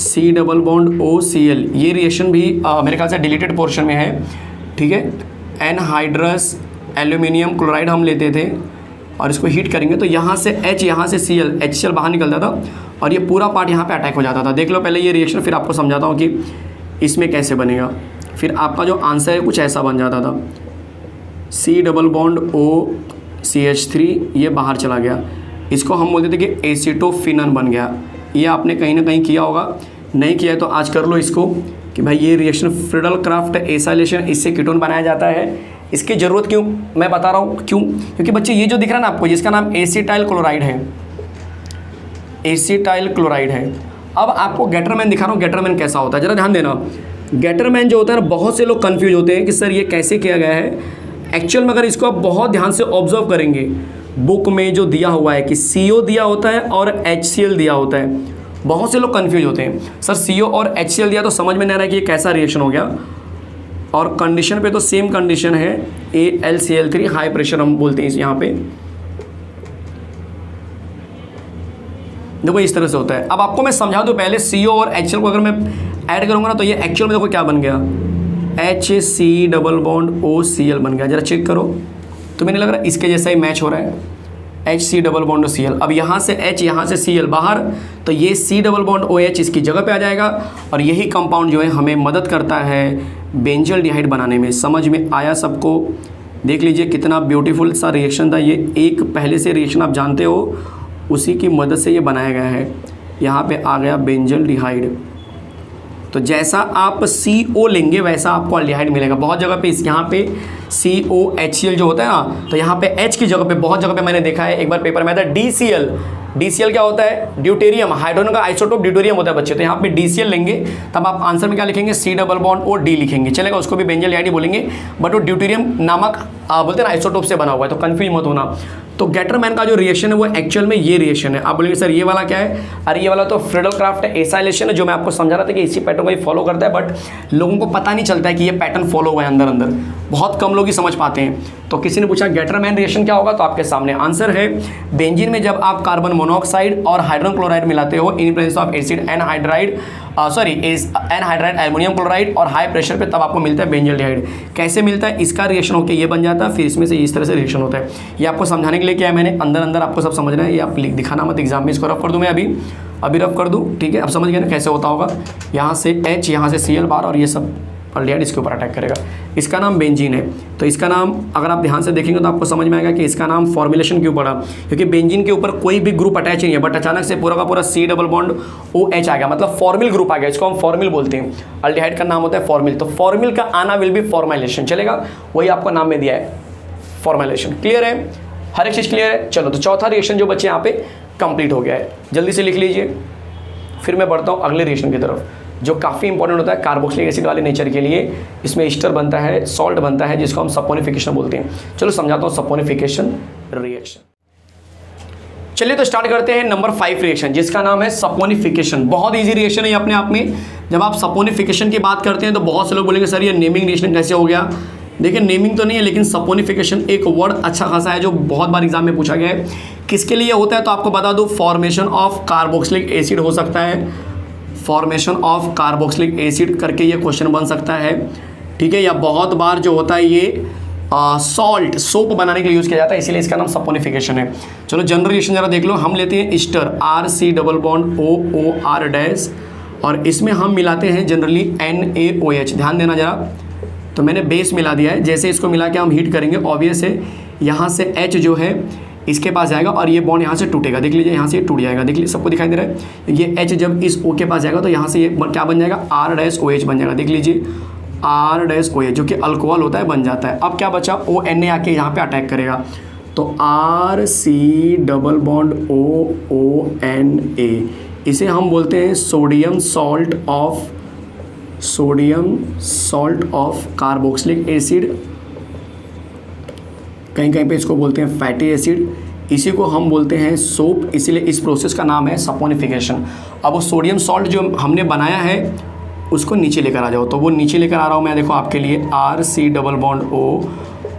C double bond OCl। ये रिएक्शन भी मेरे ख्याल से डिलीटेड पोर्शन में है, ठीक है। एनहाइड्रस एल्यूमिनियम क्लोराइड हम लेते थे और इसको हीट करेंगे तो यहाँ से H, यहाँ से Cl, HCl बाहर निकलता था और ये पूरा पार्ट यहाँ पे अटैक हो जाता था। देख लो पहले ये रिएक्शन, फिर आपको समझाता हूँ कि इसमें कैसे बनेगा। फिर आपका जो आंसर है कुछ ऐसा बन जाता था, C डबल बॉन्ड OCH3, ये बाहर चला गया। इसको हम बोलते थे कि एसिटोफिनन बन गया। ये आपने कहीं ना कहीं किया होगा, नहीं किया है तो आज कर लो इसको कि भाई ये रिएक्शन फ्रीडल-क्राफ्ट एसाइलेशन, इससे कीटोन बनाया जाता है। इसकी ज़रूरत क्यों मैं बता रहा हूँ, क्यों, क्योंकि बच्चे ये जो दिख रहा है ना आपको, जिसका नाम एसिटाइल क्लोराइड है, एसिटाइल क्लोराइड है। अब आपको गैटरमैन दिखा रहा हूँ, गैटरमैन कैसा होता है, ज़रा ध्यान देना। गैटरमैन जो होता है ना, बहुत से लोग कन्फ्यूज होते हैं कि सर ये कैसे किया गया है। एक्चुअल में अगर इसको आप बहुत ध्यान से ऑब्जर्व करेंगे, बुक में जो दिया हुआ है कि CO दिया होता है और HCl दिया होता है, बहुत से लोग कंफ्यूज होते हैं। सर CO और HCl दिया तो समझ में नहीं आ रहा है कि ये कैसा रिएक्शन हो गया, और कंडीशन पे तो सेम कंडीशन है, AlCl3 हाई प्रेशर हम बोलते हैं यहाँ पे। देखो इस तरह से होता है। अब आपको मैं समझा दूँ पहले, CO और HCl को अगर मैं ऐड करूँगा ना तो ये एक्चुअल में देखो क्या बन गया, HC डबल बॉन्ड OCl बन गया। जरा चेक करो, तो मैंने लग रहा है इसके जैसा ही मैच हो रहा है, HC डबल बॉन्ड OCl। अब यहाँ से H, यहाँ से Cl बाहर, तो ये C डबल बॉन्ड OH इसकी जगह पे आ जाएगा और यही कंपाउंड जो है हमें मदद करता है बेंजल्डिहाइड बनाने में। समझ में आया सबको? देख लीजिए कितना ब्यूटीफुल सा रिएक्शन था ये। एक पहले से रिएक्शन आप जानते हो, उसी की मदद से ये बनाया गया है। यहाँ पे आ गया बेंजल्डिहाइड। तो जैसा आप CO लेंगे वैसा आपको अल्डिहाइड मिलेगा। बहुत जगह पे इस यहाँ पे COHCl जो होता है ना, तो यहाँ पे H की जगह पे बहुत जगह पे मैंने देखा है, एक बार पेपर में था DCl। DCl क्या होता है? ड्यूटेरियम, हाइड्रोजन का आइसोटोप ड्यूटेरियम होता है बच्चे। तो यहाँ पे DCl लेंगे तब आप आंसर में क्या लिखेंगे? C double bond O D लिखेंगे, चलेगा। उसको भी बेंजल एल्डिहाइड बोलेंगे, बट वो ड्यूटेरियम नामक बोलते हैं ना आइसोटोप से बना हुआ है, तो कंफ्यूज मत होना। तो गेटरमैन का जो रिएक्शन है वो एक्चुअल में ये रिएक्शन है। आप बोलेंगे सर ये वाला क्या है? अरे ये वाला तो फ्रीडल-क्राफ्ट एसाइलेशन है, जो मैं आपको समझा रहा था कि इसी पैटर्न को ही फॉलो करता है, बट लोगों को पता नहीं चलता है कि ये पैटर्न फॉलो हुआ है अंदर अंदर, बहुत कम लोग ही समझ पाते हैं। तो किसी ने पूछा गेटरमैन रिएक्शन क्या होगा, तो आपके सामने आंसर है बेंजीन में जब आप कार्बन मोनोऑक्साइड और हाइड्रोजन क्लोराइड मिलाते हो in presence of acid anhydride anhydride aluminium chloride और हाई प्रेशर पे, तब आपको मिलता है बेंजल्डिहाइड। कैसे मिलता है? इसका रिएक्शन होकर ये बन जाता है, फिर इसमें से इस तरह से रिएक्शन होता है। ये आपको समझाने के लिए क्या है, मैंने अंदर अंदर आपको सब समझना है, ये आप दिखाना मत एग्जाम में। इसको रफ कर दूँ मैं अभी रफ कर दूँ, ठीक है। अब समझ गए ना कैसे होता होगा। यहाँ से H, यहाँ से Cl बार और ये सब अल्डिहाइड इसके ऊपर अटैक करेगा। इसका नाम बेंजीन है। तो इसका नाम अगर आप ध्यान से देखेंगे तो आपको समझ में आएगा कि इसका नाम फॉर्मुलेशन क्यों पड़ा, क्योंकि बेंजीन के ऊपर कोई भी ग्रुप अटैच नहीं है, बट अचानक से पूरा का पूरा C डबल बॉन्ड OH आ गया, मतलब फॉर्मिल ग्रुप आ गया। इसको हम फॉर्मिल बोलते हैं, अल्डिहाइड का नाम होता है फॉर्मिल। तो फॉर्मिल का आना विल बी फॉर्मुलेशन, चलेगा। वही आपको नाम में दिया है फॉर्मुलेशन। क्लियर है? हर एक चीज़ क्लियर है? चलो, तो चौथा रिएक्शन जो बच्चे यहाँ पे कंप्लीट हो गया है, जल्दी से लिख लीजिए। फिर मैं बढ़ता हूँ अगले रिएक्शन की तरफ, जो काफ़ी इंपॉर्टेंट होता है कार्बोक्सिलिक एसिड वाले नेचर के लिए। इसमें ईस्टर बनता है, सॉल्ट बनता है, जिसको हम सपोनिफिकेशन बोलते हैं। चलो समझाता हूँ सपोनिफिकेशन रिएक्शन। चलिए तो स्टार्ट करते हैं नंबर 5 रिएक्शन, जिसका नाम है सपोनिफिकेशन। बहुत इजी रिएक्शन है ये अपने आप में। जब आप सपोनिफिकेशन की बात करते हैं तो बहुत से लोग बोलेंगे सर ये नेमिंग रिएक्शन कैसे हो गया। देखिए नेमिंग तो नहीं है, लेकिन सपोनिफिकेशन एक वर्ड अच्छा खासा है जो बहुत बार एग्जाम में पूछा गया है। किसके लिए होता है तो आपको बता दूं, फॉर्मेशन ऑफ कार्बोक्सिलिक एसिड हो सकता है, फॉर्मेशन ऑफ कार्बोक्सिलिक एसिड करके ये क्वेश्चन बन सकता है, ठीक है। या बहुत बार जो होता है ये सॉल्ट, सोप बनाने के लिए यूज़ किया जाता है, इसीलिए इसका नाम सपोनिफिकेशन है। चलो जनरल रिएक्शन जरा देख लो। हम लेते हैं Easter RC double bond OOR dash, और इसमें हम मिलाते हैं जनरली NaOH। ध्यान देना जरा। तो मैंने बेस मिला दिया है, जैसे इसको मिला के हम हीट करेंगे, ऑब्वियस है यहाँ से H जो है इसके पास जाएगा और ये बॉन्ड यहाँ से टूटेगा। देख लीजिए यहाँ से ये टूट जाएगा, देख लीजिए सबको दिखाई दे रहा है। ये H जब इस O के पास जाएगा तो यहाँ से ये क्या बन जाएगा? R-OH बन जाएगा। देख लीजिए R-OH जो कि अल्कोहल होता है बन जाता है। अब क्या बचा? ONA आके यहाँ पे अटैक करेगा, तो RC डबल बॉन्ड ONA, इसे हम बोलते हैं sodium salt of carboxylic acid, कहीं कहीं पे इसको बोलते हैं फैटी एसिड, इसी को हम बोलते हैं सोप, इसीलिए इस प्रोसेस का नाम है सपोनिफिकेशन। अब वो सोडियम सॉल्ट जो हमने बनाया है उसको नीचे लेकर आ जाओ, तो वो नीचे लेकर आ रहा हूँ मैं, देखो आपके लिए RC डबल बॉन्ड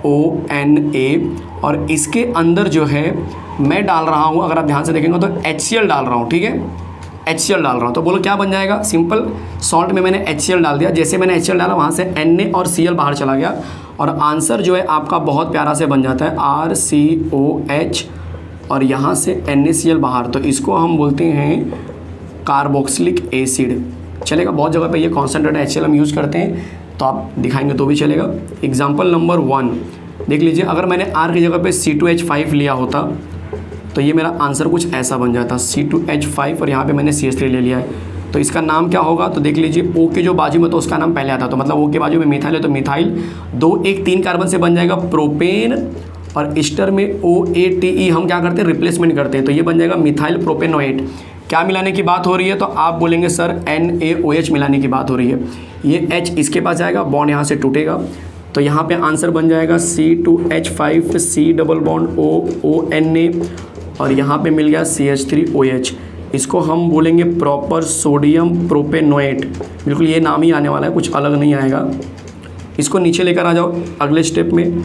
ONA, और इसके अंदर जो है मैं डाल रहा हूँ, अगर आप ध्यान से देखेंगे तो HCl डाल रहा हूँ, ठीक है। HCl डाल रहा हूँ, तो बोलो क्या बन जाएगा? सिंपल, सॉल्ट में मैंने HCl डाल दिया, जैसे मैंने HCl डाला वहाँ से Na और Cl बाहर चला गया, और आंसर जो है आपका बहुत प्यारा से बन जाता है RCOH, और यहाँ से NaCl बाहर, तो इसको हम बोलते हैं कार्बोक्सिलिक एसिड, चलेगा। बहुत जगह पे ये कॉन्सेंट्रेटेड HCl हम यूज़ करते हैं, तो आप दिखाएंगे तो भी चलेगा। एग्जाम्पल नंबर 1 देख लीजिए, अगर मैंने R की जगह पे C2H5 लिया होता तो ये मेरा आंसर कुछ ऐसा बन जाता, C2H5, और यहाँ पे मैंने CH3 ले लिया है, तो इसका नाम क्या होगा? तो देख लीजिए O के जो बाजू में तो उसका नाम पहले आता, तो मतलब O के बाजू में मिथाइल है तो मिथाइल, 2 1 3 कार्बन से बन जाएगा प्रोपेन, और ईस्टर में OATE हम क्या करते हैं? रिप्लेसमेंट करते हैं, तो ये बन जाएगा मिथाइल प्रोपेनोएट। क्या मिलाने की बात हो रही है? तो आप बोलेंगे सर NaOH मिलाने की बात हो रही है। ये H इसके पास जाएगा, बॉन्ड यहाँ से टूटेगा, तो यहाँ पे आंसर बन जाएगा C2H5 C double bond ONA, और यहाँ पे मिल गया CH3OH। इसको हम बोलेंगे प्रॉपर सोडियम प्रोपेनोएट, बिल्कुल ये नाम ही आने वाला है, कुछ अलग नहीं आएगा। इसको नीचे लेकर आ जाओ अगले स्टेप में,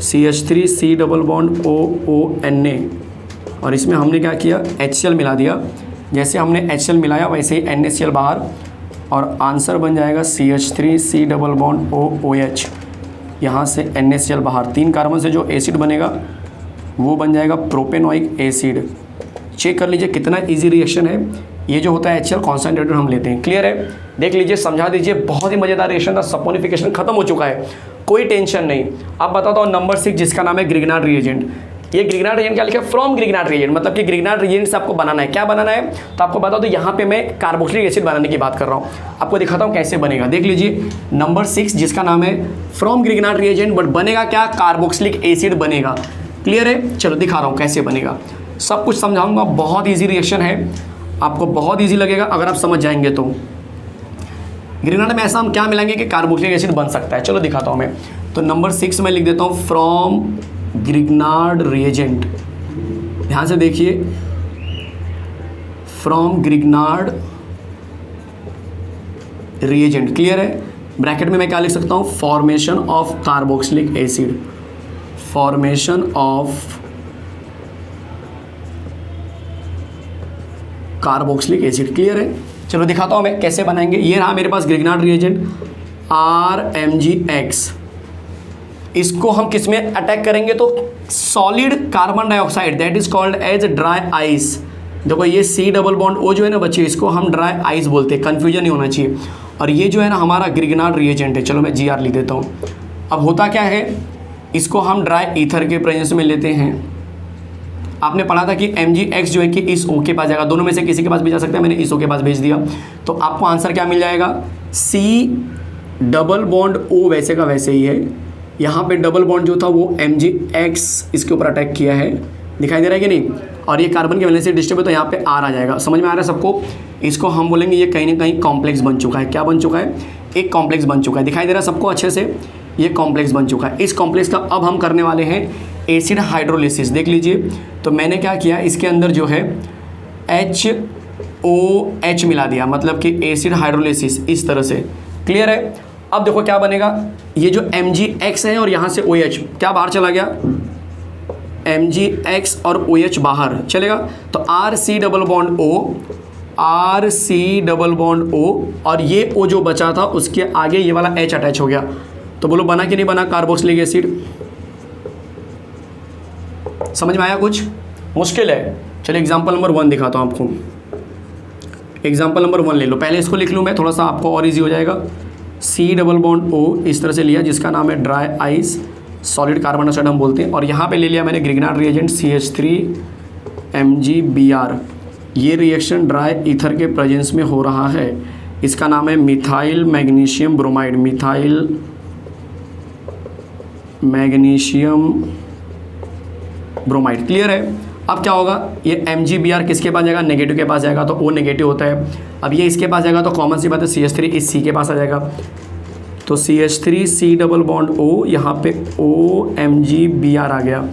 CH3 C double bond ONA, और इसमें हमने क्या किया? HCl मिला दिया, जैसे हमने HCl मिलाया वैसे ही NaCl बाहर, और आंसर बन जाएगा CH3 C double bond OH, यहाँ से NaCl बाहर, 3 कार्बन से जो एसिड बनेगा वो बन जाएगा प्रोपेनोइक एसिड। चेक कर लीजिए कितना इजी रिएक्शन है। ये जो होता है HCl कॉन्सेंट्रेटेड हम लेते हैं। क्लियर है? देख लीजिए, समझा दीजिए, बहुत ही मज़ेदार रिएक्शन था। सपोनिफिकेशन खत्म हो चुका है, कोई टेंशन नहीं। अब बताता हूँ नंबर 6, जिसका नाम है ग्रिग्नार्ड रिएजेंट। ये ग्रिग्नार्ड रिएजेंट क्या लिखा है, फ्रॉम ग्रिग्नार्ड रिएजेंट, मतलब कि ग्रिग्नार्ड रिएजेंट से आपको बनाना है। क्या बनाना है तो आपको बता दो, यहाँ पे मैं कार्बोक्सिलिक एसिड बनाने की बात कर रहा हूँ, आपको दिखाता हूँ कैसे बनेगा। देख लीजिए नंबर 6 जिसका नाम है फ्रॉम ग्रिग्नार्ड रिएजेंट, बट बनेगा क्या, कार्बोक्सिलिक एसिड बनेगा। क्लियर है, चलो दिखा रहा हूँ कैसे बनेगा, सब कुछ समझाऊंगा। बहुत ईजी रिएक्शन है, आपको बहुत ईजी लगेगा अगर आप समझ जाएंगे तो। ग्रिग्नार्ड में ऐसा हम क्या मिलाएंगे कि कार्बोक्सिलिक एसिड बन सकता है, चलो दिखाता हूँ मैं। तो नंबर 6 में लिख देता हूँ फ्रॉम ग्रिग्नार्ड रिएजेंट, ध्यान से देखिए, फ्रॉम ग्रिग्नार्ड रिएजेंट। क्लियर है, ब्रैकेट में मैं क्या लिख सकता हूँ, formation of carboxylic acid, formation of carboxylic acid. Clear है, चलो दिखाता हूँ मैं कैसे बनाएंगे। ये रहा मेरे पास ग्रिग्नार्ड रिएजेंट RMgX, इसको हम किस में अटैक करेंगे तो solid carbon dioxide, that is called as dry ice. देखो ये C डबल बॉन्ड O जो है ना बच्चे, इसको हम ड्राई आइस बोलते हैं, कन्फ्यूजन नहीं होना चाहिए। और ये जो है ना हमारा ग्रिग्नार्ड रिएजेंट है, चलो मैं GR लिख देता हूँ। अब होता क्या है, इसको हम ड्राई ईथर के प्रेजेंस में लेते हैं। आपने पढ़ा था कि MgX जो है कि इस O के पास जाएगा, दोनों में से किसी के पास भी जा सकता है, मैंने इस O के पास भेज दिया, तो आपको आंसर क्या मिल जाएगा, C डबल बॉन्ड O वैसे का वैसे ही है, यहाँ पे डबल बॉन्ड जो था वो MgX इसके ऊपर अटैक किया है, दिखाई दे रहा है कि नहीं, और ये कार्बन के वैलेंस से डिस्टर्ब है तो यहाँ पे R आ जाएगा। समझ में आ रहा है सबको, इसको हम बोलेंगे ये कहीं ना कहीं कॉम्प्लेक्स बन चुका है। क्या बन चुका है, एक कॉम्प्लेक्स बन चुका है, दिखाई दे रहा है सबको अच्छे से, ये कॉम्प्लेक्स बन चुका है। इस कॉम्प्लेक्स का अब हम करने वाले हैं एसिड हाइड्रोलिसिस। देख लीजिए, तो मैंने क्या किया, इसके अंदर जो है HOH मिला दिया, मतलब कि एसिड हाइड्रोलिसिस इस तरह से। क्लियर है, अब देखो क्या बनेगा, ये जो MgX है और यहाँ से OH क्या बाहर चला गया, MgX और OH बाहर चलेगा, तो RC double bond O, RC double bond O, और ये O जो बचा था उसके आगे ये वाला H अटैच हो गया। तो बोलो बना कि नहीं बना कार्बोक्सिलिक एसिड, समझ में आया कुछ, मुश्किल है। चलिए एग्जाम्पल नंबर 1 दिखाता हूँ आपको। एग्जाम्पल नंबर 1 ले लो, पहले इसको लिख लूँ मैं, थोड़ा सा आपको और इजी हो जाएगा। C डबल बॉन्ड O इस तरह से लिया, जिसका नाम है dry ice, solid carbon dioxide हम बोलते हैं, और यहाँ पे ले लिया मैंने ग्रिग्नार्ड रिएजेंट CH3MgBr। ये रिएक्शन ड्राई ईथर के प्रेजेंस में हो रहा है, इसका नाम है methyl magnesium bromide, methyl magnesium bromide. Clear है, अब क्या होगा, ये MgBr किसके पास जाएगा, नेगेटिव के पास जाएगा, तो O नेगेटिव होता है। अब ये इसके पास जाएगा तो कॉमन सी बात है CH3 इस C के पास आ जाएगा, तो CH3 C double bond O, यहाँ पे OMgBr आ गया।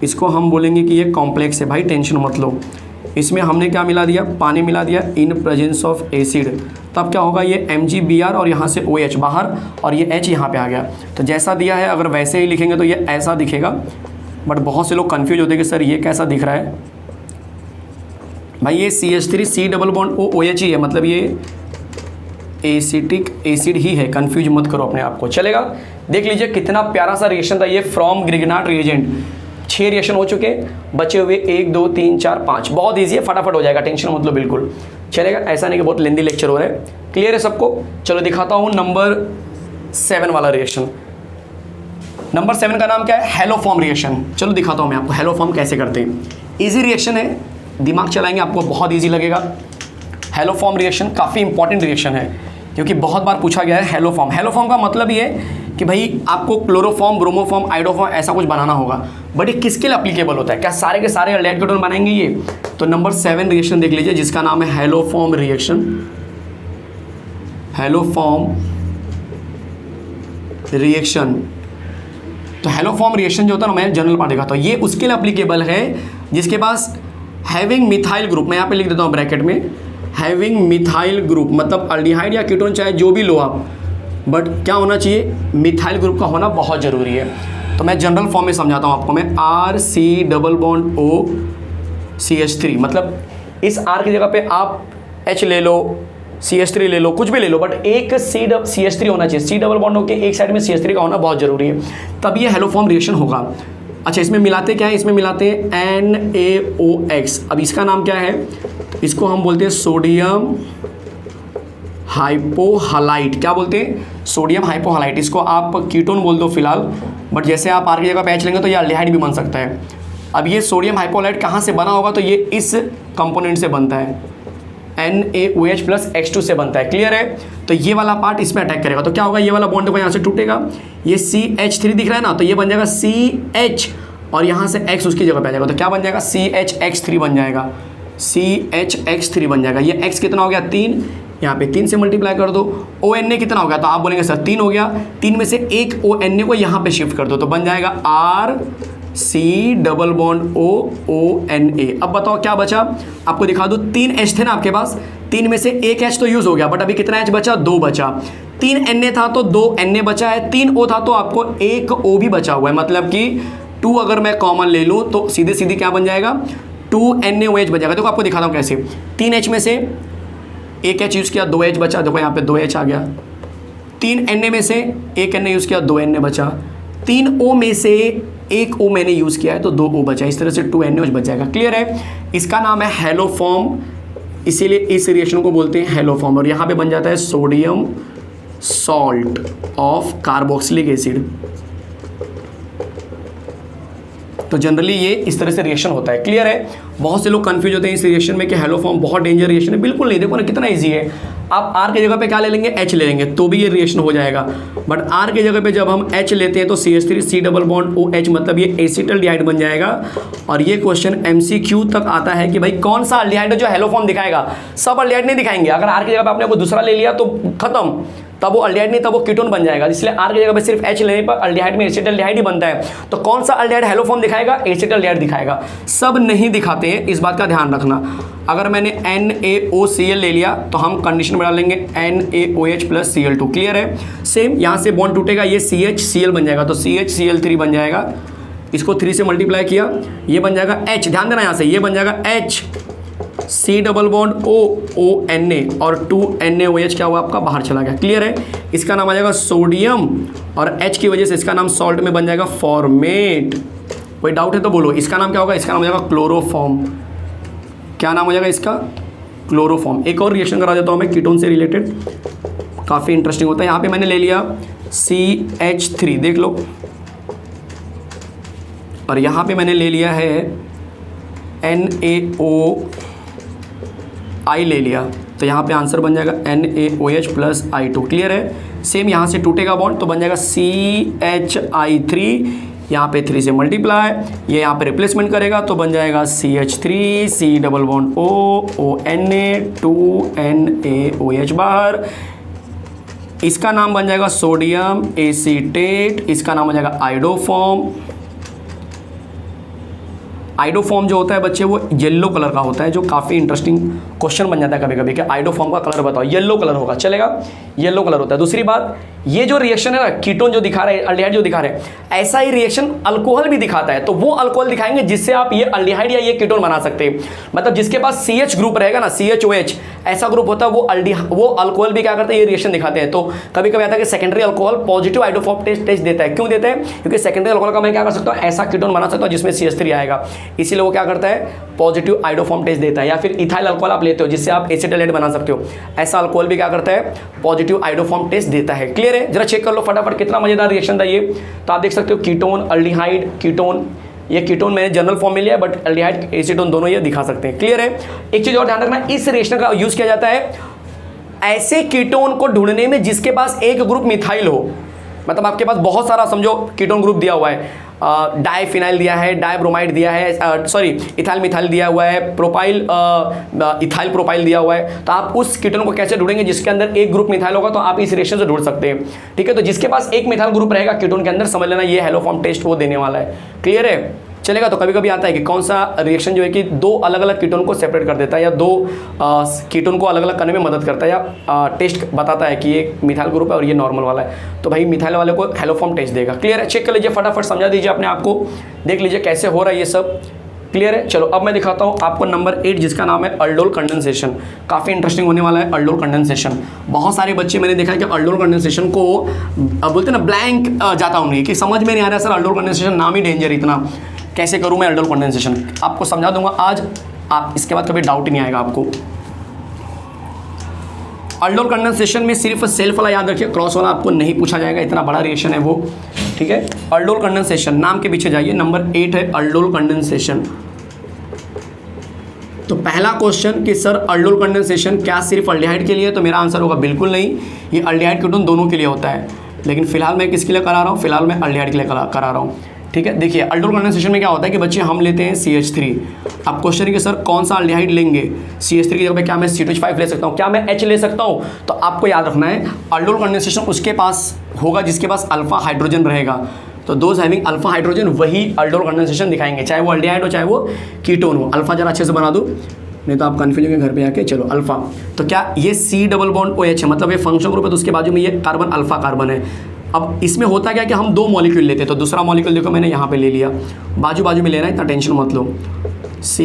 इसको हम बोलेंगे कि ये कॉम्प्लेक्स है, भाई टेंशन मत लो। इसमें हमने क्या मिला दिया, पानी मिला दिया इन प्रेजेंस ऑफ एसिड, तब क्या होगा, ये MgBr और यहाँ से OH बाहर और ये H यहाँ पे आ गया। तो जैसा दिया है अगर वैसे ही लिखेंगे तो ये ऐसा दिखेगा, बट बहुत से लोग कंफ्यूज होते हैं कि सर ये कैसा दिख रहा है। भाई ये CH3 C double bond O OH ही है, मतलब ये एसिटिक एसिड ही है, कंफ्यूज मत करो अपने आप को, चलेगा। देख लीजिए कितना प्यारा सा रिएक्शन था ये फ्रॉम ग्रिग्नार्ड रिएजेंट। 6 रिएक्शन हो चुके, बचे हुए 1 2 3 4 5, बहुत ईजी है, फटाफट हो जाएगा, टेंशन मत लो बिल्कुल, चलेगा। ऐसा नहीं कि बहुत लेंदी लेक्चर हो रहा है, क्लियर है सबको। चलो दिखाता हूँ नंबर 7 वाला रिएक्शन। नंबर 7 का नाम क्या है, हेलोफॉर्म रिएक्शन। चलो दिखाता हूँ मैं आपको हेलोफॉर्म कैसे करते हैं। इजी रिएक्शन है, दिमाग चलाएंगे आपको बहुत इजी लगेगा। हेलोफॉर्म रिएक्शन काफ़ी इंपॉर्टेंट रिएक्शन है, क्योंकि बहुत बार पूछा गया है हेलोफॉर्म। हेलोफॉर्म का मतलब ये है कि भाई आपको क्लोरोफॉर्म, ब्रोमोफॉर्म, आइडोफॉर्म ऐसा कुछ बनाना होगा, बट ये किसके लिए एप्लीकेबल होता है, क्या सारे के सारे एल्डिहाइड कीटोन बनाएंगे ये। तो नंबर 7 रिएक्शन देख लीजिए, जिसका नाम है हेलोफॉर्म रिएक्शन। हेलोफॉर्म रिएक्शन, तो हेलोफॉर्म रिएक्शन जो होता है ना, मैं जनरल पार्ट दिखाता हूँ, ये उसके लिए एप्लीकेबल है जिसके पास हैविंग मिथाइल ग्रुप, मैं यहाँ पे लिख देता हूँ ब्रैकेट में, हैविंग मिथाइल ग्रुप, मतलब अल्डिहाइड या कीटोन चाहे जो भी लो आप, बट क्या होना चाहिए, मिथाइल ग्रुप का होना बहुत ज़रूरी है। तो मैं जनरल फॉर्म में समझाता हूँ आपको मैं, RC double bond O CH3, मतलब इस R की जगह पे आप H ले लो, CH3 ले लो, कुछ भी ले लो, बट एक CH3 होना चाहिए, C डबल बॉन्ड होकर एक साइड में CH3 का होना बहुत ज़रूरी है, तब ये हेलोफॉर्म रिएक्शन होगा। अच्छा, इसमें मिलाते क्या है, इसमें मिलाते हैं NaOH। अब इसका नाम क्या है, इसको हम बोलते हैं सोडियम हाइपोहलाइट। क्या बोलते हैं, सोडियम हाइपोहलाइट। इसको आप कीटोन बोल दो फिलहाल, बट जैसे आप आर की जगह पे H लेंगे तो ये अल्डिहाइड भी बन सकता है। अब ये सोडियम हाइपोलाइट कहाँ से बना होगा, तो ये इस कंपोनेंट से बनता है, NaOH प्लस H2 से बनता है। क्लियर है? तो ये वाला पार्ट इसमें अटैक करेगा तो क्या होगा, ये वाला बॉन्ड देखो यहाँ से टूटेगा, ये CH3 दिख रहा है ना, तो ये बन जाएगा CH और यहाँ से X उसकी जगह पे आ जाएगा, तो क्या बन जाएगा, CHX3 बन जाएगा, CHX3 बन जाएगा। ये X कितना हो गया, 3, यहाँ पे 3 से मल्टीप्लाई कर दो। ONA कितना हो गया, तो आप बोलेंगे सर 3 हो गया, 3 में से एक ONA को यहाँ पे शिफ्ट कर दो तो बन जाएगा RC डबल बॉन्ड ONA। अब बताओ क्या बचा, आपको दिखा दूँ, 3 H थे ना आपके पास, 3 में से एक H तो यूज़ हो गया, बट अभी कितना H बचा, 2 बचा। 3 Na था तो 2 Na बचा है, 3 O था तो आपको एक O भी बचा हुआ है, मतलब कि 2 अगर मैं कॉमन ले लूँ तो सीधे सीधे क्या बन जाएगा, 2 NaOH बन जाएगा। देखो आपको दिखाता हूँ कैसे, 3 H में से एक H यूज़ किया, 2 H बचा, देखो यहाँ पे 2 H आ गया। 3 Na में से एक Na यूज़ किया, 2 Na बचा। 3 O में से एक O मैंने यूज़ किया है तो 2 O बचा, इस तरह से 2 NaOH बच जाएगा। क्लियर है? इसका नाम है हैलोफॉर्म, इसीलिए इस रिएक्शन को बोलते हैं हैलोफॉर्म। और यहाँ पे बन जाता है sodium salt of carboxylic acid. तो जनरली ये इस तरह से रिएक्शन होता है। क्लियर है? बहुत से लोग कंफ्यूज होते हैं इस रिएक्शन में कि हैलोफॉर्म बहुत डेंजर रिएक्शन है। बिल्कुल नहीं, देखो ना कितना इजी है। आप R की जगह पे क्या ले लेंगे, H ले लेंगे तो भी ये रिएक्शन हो जाएगा। बट R की जगह पे जब हम H लेते हैं तो CH3 C double bond OH, मतलब ये एसिटल्डिहाइड बन जाएगा। और ये क्वेश्चन MCQ तक आता है कि भाई कौन सा अल्डिहाइड जो हैलोफॉर्म दिखाएगा, सब अल्डिहाइड नहीं दिखाएंगे। अगर R की जगह पे आपने कोई दूसरा ले लिया तो खत्म, तब वो अल्डिहाइड नहीं, तब वो कीटोन बन जाएगा। इसलिए R की जगह पे सिर्फ H लेने पर अल्डिहाइड में एसिटल्डिहाइड ही बनता है। तो कौन सा अल्डिहाइड हैलोफॉर्म दिखाएगा, एसिटल्डिहाइड दिखाएगा। सब नहीं दिखाते हैं, इस बात का ध्यान रखना। अगर मैंने NaOCl ले लिया तो हम कंडीशन में डालेंगे NaOH प्लस Cl2। क्लियर है? सेम यहाँ से बॉन्ड टूटेगा, ये CHCl बन जाएगा तो CHCl3 बन जाएगा। इसको 3 से मल्टीप्लाई किया, ये बन जाएगा H, ध्यान देना यहाँ से, ये बन जाएगा H C double bond ONA और 2 NaOH क्या हुआ आपका, बाहर चला गया। क्लियर है? इसका नाम आ जाएगा सोडियम और H की वजह से इसका नाम सॉल्ट में बन जाएगा फॉर्मेट। कोई डाउट है तो बोलो, इसका नाम क्या होगा, इसका नाम हो जाएगा क्लोरोफॉर्म। क्या नाम हो जाएगा इसका, क्लोरोफॉर्म। एक और रिएक्शन करा देता हूँ मैं कीटोन से रिलेटेड, काफ़ी इंटरेस्टिंग होता है। यहाँ पे मैंने ले लिया CH3, देख लो, और यहाँ पे मैंने ले लिया है NaOI ले लिया, तो यहाँ पे आंसर बन जाएगा NaOH प्लस I2। क्लियर है? सेम यहाँ से टूटेगा बॉन्ड तो बन जाएगा CHI3, यहाँ पे 3 से मल्टीप्लाई, ये यहाँ पे रिप्लेसमेंट करेगा तो बन जाएगा CH3 C double bond ONA 2 NaOH बाहर। इसका नाम बन जाएगा सोडियम एसीटेट, इसका नाम हो जाएगा आइडोफॉर्म। आइडोफॉर्म जो होता है बच्चे वो येलो कलर का होता है, जो काफ़ी इंटरेस्टिंग क्वेश्चन बन जाता है कभी कभी कि आइडोफॉर्म का कलर बताओ, येलो कलर होगा, चलेगा, येलो कलर होता है। दूसरी बात, ये जो रिएक्शन है ना, कीटोन जो दिखा रहे हैं, अल्डिहाइड जो दिखा रहे हैं, ऐसा ही रिएक्शन अल्कोहल भी दिखाता है। तो वो अल्कोहल दिखाएंगे जिससे आप ये अल्डिहाइड या ये कीटोन बना सकते हैं। मतलब जिसके पास CH ग्रुप रहेगा ना, CHOH ऐसा ग्रुप होता है, वो अल्कोहल भी क्या करता है, ये रिएक्शन दिखाते हैं। तो कभी कभी आता है कि secondary alcohol positive iodoform test देता है। क्यों देता है? क्योंकि सेकेंडरी अल्कोहल का मैं क्या कर सकता हूँ, ऐसा कीटोन बना सकता हूँ जिसमें CH3 आएगा, इसीलिए वो क्या करता है, पॉजिटिव आइडोफॉर्म टेस्ट देता है। या फिर इथाइल अल्कोहल आप लेते हो जिससे आप एसिटाइल बना सकते हो, ऐसा अल्कोहल भी क्या करता है, पॉजिटिव आइडोफॉर्म टेस्ट देता है। क्लियर है? जरा चेक कर लो फटाफट, कितना मजेदार रिएक्शन था ये। तो आप देख सकते हो कीटोन, अल्डिहाइड, कीटोन, ये कीटोन मैंने जनरल फॉर्म में लिया, बट अल्डिहाइड, एसीटोन दोनों ये दिखा सकते हैं। क्लियर है? एक चीज और ध्यान रखना, इस रिएक्शन का यूज किया जाता है ऐसे कीटोन को ढूंढने में जिसके पास एक ग्रुप मिथाइल हो। मतलब आपके पास बहुत सारा समझो कीटोन ग्रुप दिया हुआ है, डाइफिनाइल दिया है, डाइब्रोमाइड दिया है, सॉरी इथाइल मिथाइल दिया हुआ है, प्रोपाइल इथाइल प्रोपाइल दिया हुआ है। तो आप उस कीटोन को कैसे ढूंढेंगे जिसके अंदर एक ग्रुप मिथाइल होगा, तो आप इस रिएक्शन से ढूंढ सकते हैं। ठीक है? तो जिसके पास एक मिथाइल ग्रुप रहेगा कीटोन के अंदर, समझ लेना ये हैलोफॉर्म टेस्ट वो देने वाला है। क्लियर है? चलेगा? तो कभी कभी आता है कि कौन सा रिएक्शन जो है कि 2 अलग अलग कीटोन को सेपरेट कर देता है, या 2 कीटोन को अलग अलग करने में मदद करता है, या टेस्ट बताता है कि ये मिथाइल ग्रुप है और ये नॉर्मल वाला है। तो भाई मिथाइल वाले को हैलोफॉर्म टेस्ट देगा। क्लियर है? चेक कर लीजिए फटाफट, समझा दीजिए अपने आप को, देख लीजिए कैसे हो रहा है ये सब। क्लियर है? चलो अब मैं दिखाता हूँ आपको नंबर 8, जिसका नाम है अल्डोल कंडेंसेशन। काफ़ी इंटरेस्टिंग होने वाला है अल्डोल कंडेंसेशन। बहुत सारे बच्चे मैंने देखा है कि अल्डोल कंडेंसेशन को बोलते हैं ना, ब्लैंक जाता उन्हें कि समझ में नहीं आ रहा सर अल्डोल कंडेंसेशन, नाम ही डेंजर, इतना कैसे करूँ मैं अल्डोल कंडेंसेशन। आपको समझा दूंगा आज, आप इसके बाद कभी डाउट ही नहीं आएगा आपको। अल्डोल कंडेंसेशन में सिर्फ सेल्फ वाला याद रखिए, क्रॉस वाला आपको नहीं पूछा जाएगा, इतना बड़ा रिएक्शन है वो। ठीक है। अल्डोल कंडेंसेशन, नाम के पीछे जाइए, नंबर 8 है अल्डोल कंडेंसेशन। तो पहला क्वेश्चन कि सर अल्डोल कंडेंसेशन क्या सिर्फ अल्डिहाइड के लिए, तो मेरा आंसर होगा बिल्कुल नहीं, ये अल्डिहाइड कीटोन दोनों के लिए होता है, लेकिन फिलहाल मैं किसके लिए करा रहा हूँ, फिलहाल मैं अल्डिहाइड के लिए करा रहा हूँ, ठीक है। देखिए अल्डोल कंडेंसेशन में क्या होता है कि बच्चे हम लेते हैं CH3, अब क्वेश्चन है कि सर कौन सा अल्डिहाइड लेंगे, CH3 की जगह पे क्या मैं C2H5 ले सकता हूँ, क्या मैं H ले सकता हूँ, तो आपको याद रखना है अल्डोल कंडेंसेशन उसके पास होगा जिसके पास अल्फा हाइड्रोजन रहेगा, तो दोज हैविंग अल्फा हाइड्रोजन वही अल्डोल कंडेंसेशन दिखाएंगे, चाहे वो अल्डिहाइड हो चाहे वो कीटोन हो। अल्फा जरा अच्छे से बना दो, नहीं तो आप कन्फ्यूज होंगे घर पे आके। चलो अल्फा, तो क्या ये C डबल बॉन्ड OH है, मतलब ये फंक्शनल ग्रुप है, तो उसके बाजू में ये कार्बन अल्फा कार्बन है। अब इसमें होता क्या कि हम 2 मॉलिक्यूल लेते हैं, तो दूसरा मॉलिक्यूल देखो मैंने यहाँ पे ले लिया, बाजू बाजू में लेना है, इतना टेंशन मत लो। C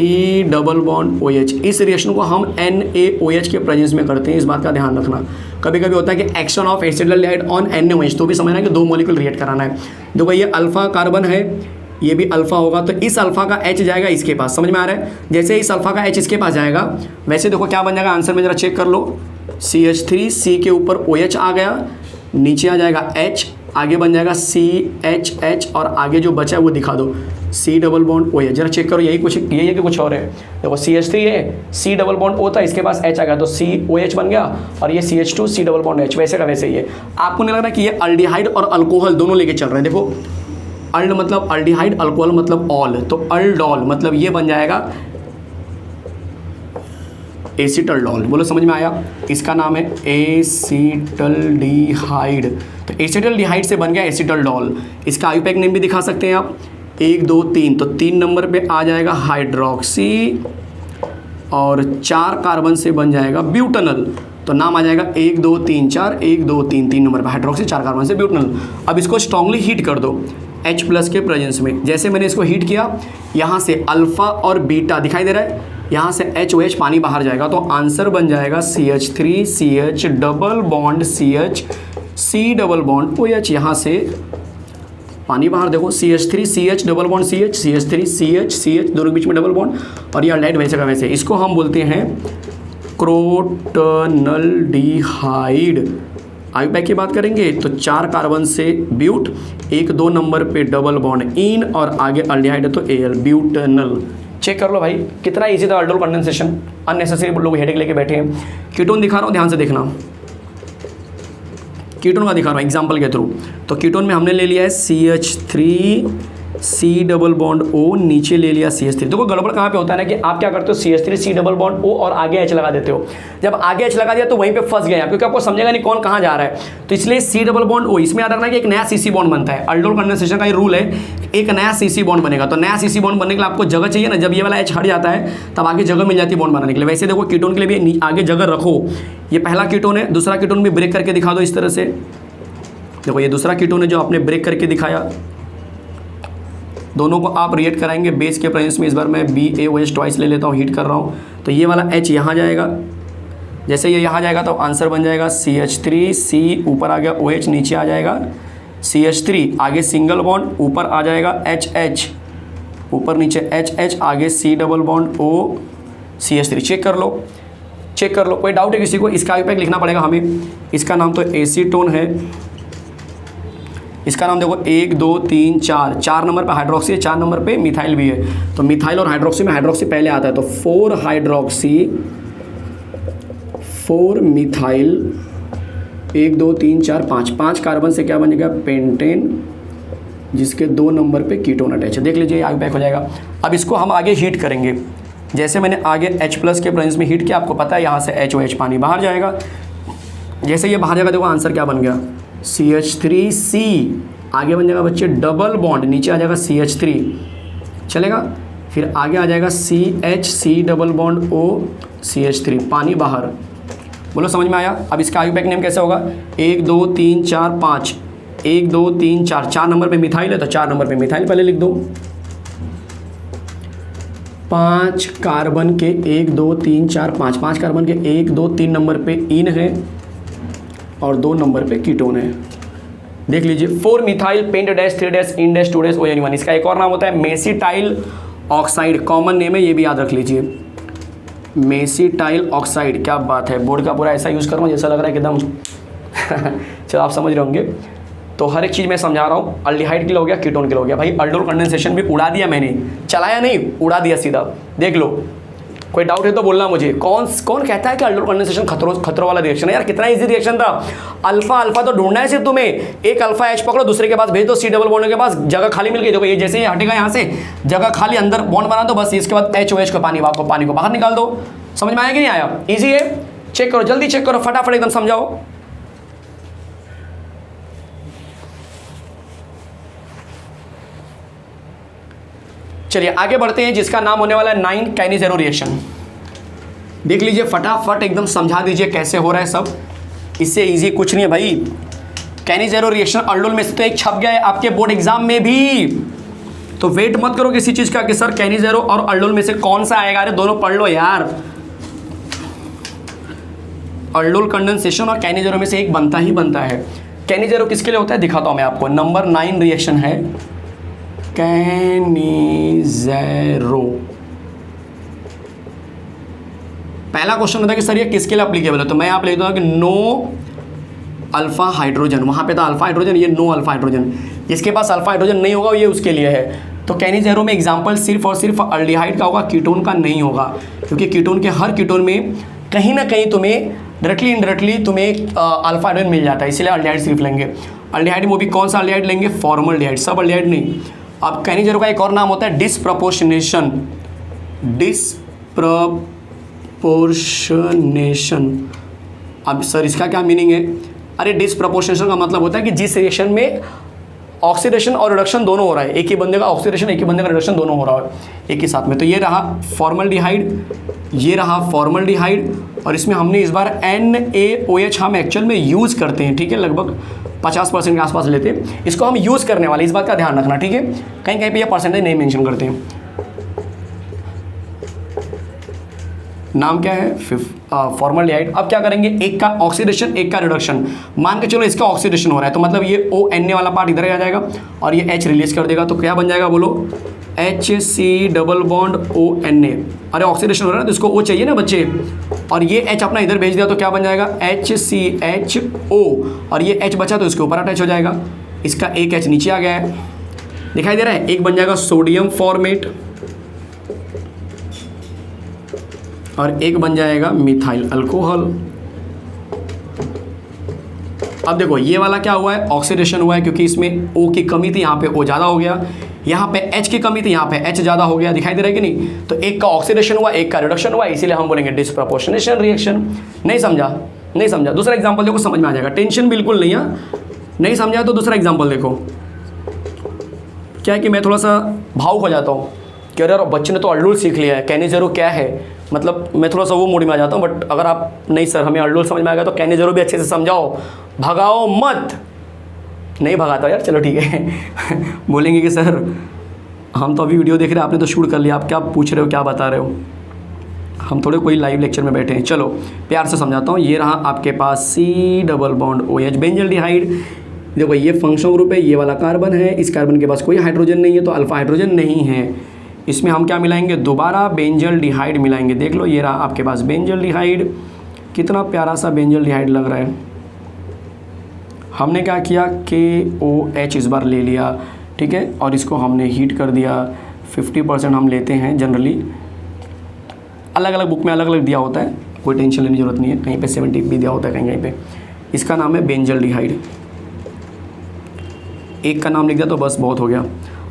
डबल बॉन्ड OH, इस रिएक्शन को हम NaOH के प्रेजेंस में करते हैं, इस बात का ध्यान रखना। कभी कभी होता है कि action of acetaldehyde on NaOH, तो भी समझना है कि 2 मॉलिक्यूल रिएक्ट कराना है। देखो ये अल्फा कार्बन है, ये भी अल्फा होगा, तो इस अल्फा का H जाएगा इसके पास, समझ में आ रहा है। जैसे इस अल्फा का H इसके पास जाएगा, वैसे देखो क्या बन जाएगा आंसर में, जरा चेक कर लो। CH3, C के ऊपर OH आ गया, नीचे आ जाएगा H, आगे बन जाएगा CHH, और आगे जो बचा है वो दिखा दो, C डबल बॉन्ड OH। जरा चेक करो यही है कि कुछ और है। देखो CH3 है, C डबल बॉन्ड O था, इसके पास H आ गया, तो COH बन गया, और ये CH2 C double bond H, वैसे का वैसे ही है। आपको नहीं लग रहा कि ये अल्डिहाइड और अल्कोहल दोनों लेके चल रहे हैं। देखो अल्ड मतलब अल्डिहाइड, अल्कोहल मतलब ऑल, तो अल्डोल मतलब ये बन जाएगा एसिटल्डोल। बोलो समझ में आया, इसका नाम है एसिटल्डिहाइड, तो एसिटल्डिहाइड से बन गया एसिटल्डोल। इसका आयुपैक नेम भी दिखा सकते हैं आप, 1 2 3, तो 3 नंबर पे आ जाएगा हाइड्रोक्सी, और 4 कार्बन से बन जाएगा ब्यूटेनल, तो नाम आ जाएगा 1 2 3 4, 1 2 3, 3 नंबर पे हाइड्रोक्सी, 4 कार्बन से ब्यूटेनल। अब इसको स्ट्रांगली हीट कर दो H+ के प्रेजेंस में। जैसे मैंने इसको हीट किया, यहाँ से अल्फा और बीटा दिखाई दे रहा है, यहाँ से HOH पानी बाहर जाएगा, तो आंसर बन जाएगा CH3 CH double bond CH C double bond OH, यहाँ से पानी बाहर, देखो CH3 CH double bond CH, CH3 CH CH, दोनों के बीच में डबल बॉन्ड, और ये अल्डिहाइड वैसे का वैसे। इसको हम बोलते हैं क्रोटोनल्डिहाइड। आयुपैक की बात करेंगे तो 4 कार्बन से ब्यूट, 1 2 नंबर पे डबल बॉन्ड इन, और आगे अल्डिहाइड है तो Al, ब्यूटेनल। चेक कर लो भाई कितना इजी था अल्डोल कंडेंसेशन, अननेसेसरी लोग हेडेक लेके बैठे हैं। कीटोन दिखा रहा हूँ, ध्यान से देखना, कीटोन का दिखा रहा हूँ एग्जाम्पल के थ्रू। तो कीटोन में हमने ले लिया है CH3 C double bond O, नीचे ले लिया CH3। देखो गड़बड़ कहाँ पे होता है ना कि आप क्या करते हो, CH3 C double bond O और आगे H लगा देते हो। जब आगे H लगा दिया तो वहीं पे फंस गया, क्योंकि आपको समझेगा नहीं कौन कहाँ जा रहा है, तो इसलिए C डबल बॉन्ड O, इसमें याद रखना कि एक नया CC बॉन्ड बनता है। अल्डोल कंडेंसेशन का ये रूल है, एक नया CC बॉन्ड बनेगा, तो नया CC बॉन्ड बनने के लिए आपको जगह चाहिए ना, जब ये वाला H हट जाता है तब आगे जगह मिल जाती है बॉन्ड बनाने के लिए। वैसे देखो कीटोन के लिए भी आगे जगह रखो, ये पहला कीटोन है, दूसरा कीटोन भी ब्रेक करके दिखा दो इस तरह से। देखो ये दूसरा कीटोन है जो आपने ब्रेक करके दिखाया, दोनों को आप रिएक्ट कराएंगे बेस के प्रेजेंस में। इस बार मैं BaOH ट्वाइस ले लेता हूँ, हीट कर रहा हूँ, तो ये वाला H यहाँ जाएगा, जैसे ये यहाँ जाएगा तो आंसर बन जाएगा CH3 C, ऊपर आ गया OH, नीचे आ जाएगा CH3, आगे सिंगल बॉन्ड, ऊपर आ जाएगा HH, ऊपर नीचे HH, आगे C double bond O CH3। Check कर लो, चेक कर लो, कोई डाउट है किसी को? इसका आयुपैक लिखना पड़ेगा हमें, इसका नाम तो एसीटोन है, इसका नाम देखो 1 2 3 4, 4 नंबर पे हाइड्रोक्सी है, 4 नंबर पे मिथाइल भी है, तो मिथाइल और हाइड्रोक्सी में हाइड्रोक्सी पहले आता है, तो 4 हाइड्रोक्सी 4 मिथाइल, 1 2 3 4 5, 5 कार्बन से क्या बनेगा, पेंटेन, जिसके 2 नंबर पे कीटोन अटैच है। देख लीजिए आयुपैक हो जाएगा। अब इसको हम आगे हीट करेंगे, जैसे मैंने आगे H+ के प्रेजेंस में हीट किया, आपको पता है यहाँ से HOH पानी बाहर जाएगा, जैसे ये बाहर जाएगा देखो आंसर क्या बन गया, CH3C, आगे बन जाएगा बच्चे डबल बॉन्ड, नीचे आ जाएगा CH3 चलेगा, फिर आगे आ जाएगा CH double bond O CH3, पानी बाहर। बोलो समझ में आया? अब इसका आयुपैक नेम कैसे होगा, 1 2 3 4 5, 1 2 3 4, 4 नंबर पे मिथाइल है तो 4 नंबर पे मिथाइल पहले लिख दो, 5 कार्बन के 1 2 3 4 5, 5 कार्बन के 1 2 3 नंबर पे इन है और 2 नंबर पे कीटोन है। देख लीजिए 4 methyl paint dash 3 dash in dash 2 dash ON1, इसका एक और नाम होता है मेसिटाइल ऑक्साइड, कॉमन नेम है, ये भी याद रख लीजिए, मेसिटाइल ऑक्साइड। क्या बात है, बोर्ड का पूरा ऐसा यूज़ कर रहा हूँ जैसा लग रहा है कि एकदम चलो आप समझ रहे होंगे। तो हर एक चीज़ मैं समझा रहा हूँ। अल्डिहाइड के लिए हो गया, कीटोन के लिए हो गया। भाई अल्डोल कंडेंसेशन भी उड़ा दिया मैंने, चलाया नहीं, उड़ा दिया सीधा। देख लो, कोई डाउट है तो बोलना मुझे। कौन कहता है कि अल्डोल कंडेंसेशन खतरों वाला रिएक्शन है? यार कितना इजी रिएक्शन था। अल्फा अल्फा तो ढूंढना है सिर्फ तुम्हें। एक अल्फा एच पकड़ो, दूसरे के पास भेज दो, सी डबल बॉन्ड के पास जगह खाली मिल गई। देखो ये जैसे ही हटेगा यहाँ से, जगह खाली, अंदर बॉन्ड बना दो बस। इसके बाद एच ओ एच को पानी को बाहर निकाल दो। समझ में आया कि नहीं आया? ईजी है, चेक करो, जल्दी चेक करो, फटाफट एकदम समझाओ। चलिए आगे बढ़ते हैं, जिसका नाम होने वाला है 9 कैनिजेरो रिएक्शन। देख लीजिए फटाफट एकदम समझा दीजिए कैसे हो रहा है सब। इससे इजी कुछ नहीं है भाई। कैनिजेरो रिएक्शन अल्डोल में से तो एक छप गया है आपके बोर्ड एग्जाम में भी, तो वेट मत करो किसी चीज का कि सर कैनिजेरो और अल्डोल में से कौन सा आएगा। अरे दोनों पढ़ लो यार। अल्डोल कंडेंसेशन और कैनिजेरो में से एक बनता ही बनता है। कैनिजेरो किसके लिए होता है दिखाता हूं मैं आपको। नंबर 9 रिएक्शन है कैनिजेरो। पहला क्वेश्चन होता है कि सर ये किसके लिए एप्लीकेबल है, तो मैं यहाँ पे लिखता हूँ कि नो अल्फा हाइड्रोजन। वहाँ पे था अल्फा हाइड्रोजन, ये नो अल्फा हाइड्रोजन। जिसके पास अल्फा हाइड्रोजन नहीं होगा ये उसके लिए है। तो कैनिजेरो में एग्जाम्पल सिर्फ और सिर्फ अल्डिहाइड का होगा, कीटोन का नहीं होगा, क्योंकि कीटोन के हर कीटोन में कहीं ना कहीं तुम्हें डायरेक्टली इनडायरेक्टली तुम्हें अल्फा हाइड्रोजन मिल जाता है, इसलिए अल्डिहाइड सिर्फ लेंगे। अल्डिहाइड वो भी कौन सा अल्डिहाइड लेंगे? फॉर्मल्डिहाइड, सब अल्डिहाइड नहीं। अब कैनिजेरो का एक और नाम होता है डिसप्रपोर्शनेशन। डिसप्रपोर्शनेशन, अब सर इसका क्या मीनिंग है? अरे डिसप्रपोर्शनेशन का मतलब होता है कि जिस रिएक्शन में ऑक्सीडेशन और रिडक्शन दोनों हो रहा है, एक ही बंदे का ऑक्सीडेशन एक ही बंदे का रिडक्शन दोनों हो रहा है एक ही साथ में। तो ये रहा फॉर्मल्डिहाइड, ये रहा फॉर्मल्डिहाइड, और इसमें हमने इस बार NaOH हम एक्चुअल में यूज़ करते हैं, ठीक है, लगभग 50% के आसपास लेते हैं। इसको हम यूज़ करने वाले, इस बात का ध्यान रखना, ठीक है। कहीं कहीं पे ये परसेंटेज नहीं मेंशन करते हैं। नाम क्या है? फॉर्मल्डिहाइड। अब क्या करेंगे, एक का ऑक्सीडेशन एक का रिडक्शन। मान के चलो इसका ऑक्सीडेशन हो रहा है, तो मतलब ये ONA वाला पार्ट इधर आ जाएगा और ये H रिलीज कर देगा, तो क्या बन जाएगा बोलो? HC double bond ONA। अरे ऑक्सीडेशन हो रहा है तो इसको O चाहिए ना बच्चे, और ये H अपना इधर भेज दिया तो क्या बन जाएगा? HCHO, और ये H बचा तो इसके ऊपर अटैच हो जाएगा। इसका एक H नीचे आ गया है, दिखाई दे रहा है। एक बन जाएगा सोडियम फॉर्मेट और एक बन जाएगा मिथाइल अल्कोहल। अब देखो ये वाला क्या हुआ है? ऑक्सीडेशन हुआ है, क्योंकि इसमें O की कमी थी, यहाँ पे O ज़्यादा हो गया। यहाँ पे H की कमी थी, यहाँ पे H ज़्यादा हो गया। दिखाई दे रहा है कि नहीं? तो एक का ऑक्सीडेशन हुआ एक का रिडक्शन हुआ, इसीलिए हम बोलेंगे डिसप्रपोर्शनेशन रिएक्शन। नहीं समझा? नहीं समझा? दूसरा एग्जाम्पल देखो, समझ में आ जाएगा, टेंशन बिल्कुल नहीं है। नहीं समझा तो दूसरा एग्जाम्पल देखो। क्या है कि मैं थोड़ा सा भावुक हो जाता हूँ कि अरे बच्चे ने तो अल्डोल सीख लिया है, कैनिजेरो क्या है, मतलब मैं थोड़ा सा वो मूड में आ जाता हूँ। बट अगर आप नहीं सर हमें अल्डोल समझ में आएगा तो कैनिजेरो भी अच्छे से समझाओ, भगाओ मत। नहीं भगाता यार, चलो ठीक है। बोलेंगे कि सर हम तो अभी वीडियो देख रहे हैं, आपने तो शूट कर लिया, आप क्या पूछ रहे हो, क्या बता रहे हो? हम थोड़े कोई लाइव लेक्चर में बैठे हैं। चलो प्यार से समझाता हूँ। ये रहा आपके पास C double bond OH benzaldehyde. देखो ये फंक्शनल ग्रुप है, ये वाला कार्बन है, इस कार्बन के पास कोई हाइड्रोजन नहीं है तो अल्फा हाइड्रोजन नहीं है। इसमें हम क्या मिलाएंगे? दोबारा बेंजल्डिहाइड मिलाएंगे। देख लो ये रहा आपके पास बेंजल्डिहाइड, कितना प्यारा सा बेंजल्डिहाइड लग रहा है। हमने क्या किया? KOH इस बार ले लिया, ठीक है, और इसको हमने हीट कर दिया। 50% हम लेते हैं जनरली, अलग अलग बुक में अलग अलग दिया होता है, कोई टेंशन लेने की जरूरत नहीं है। कहीं पे 70 भी दिया होता है, कहीं कहीं पे। इसका नाम है बेंजल्डिहाइड। एक का नाम लिख दिया तो बस बहुत हो गया।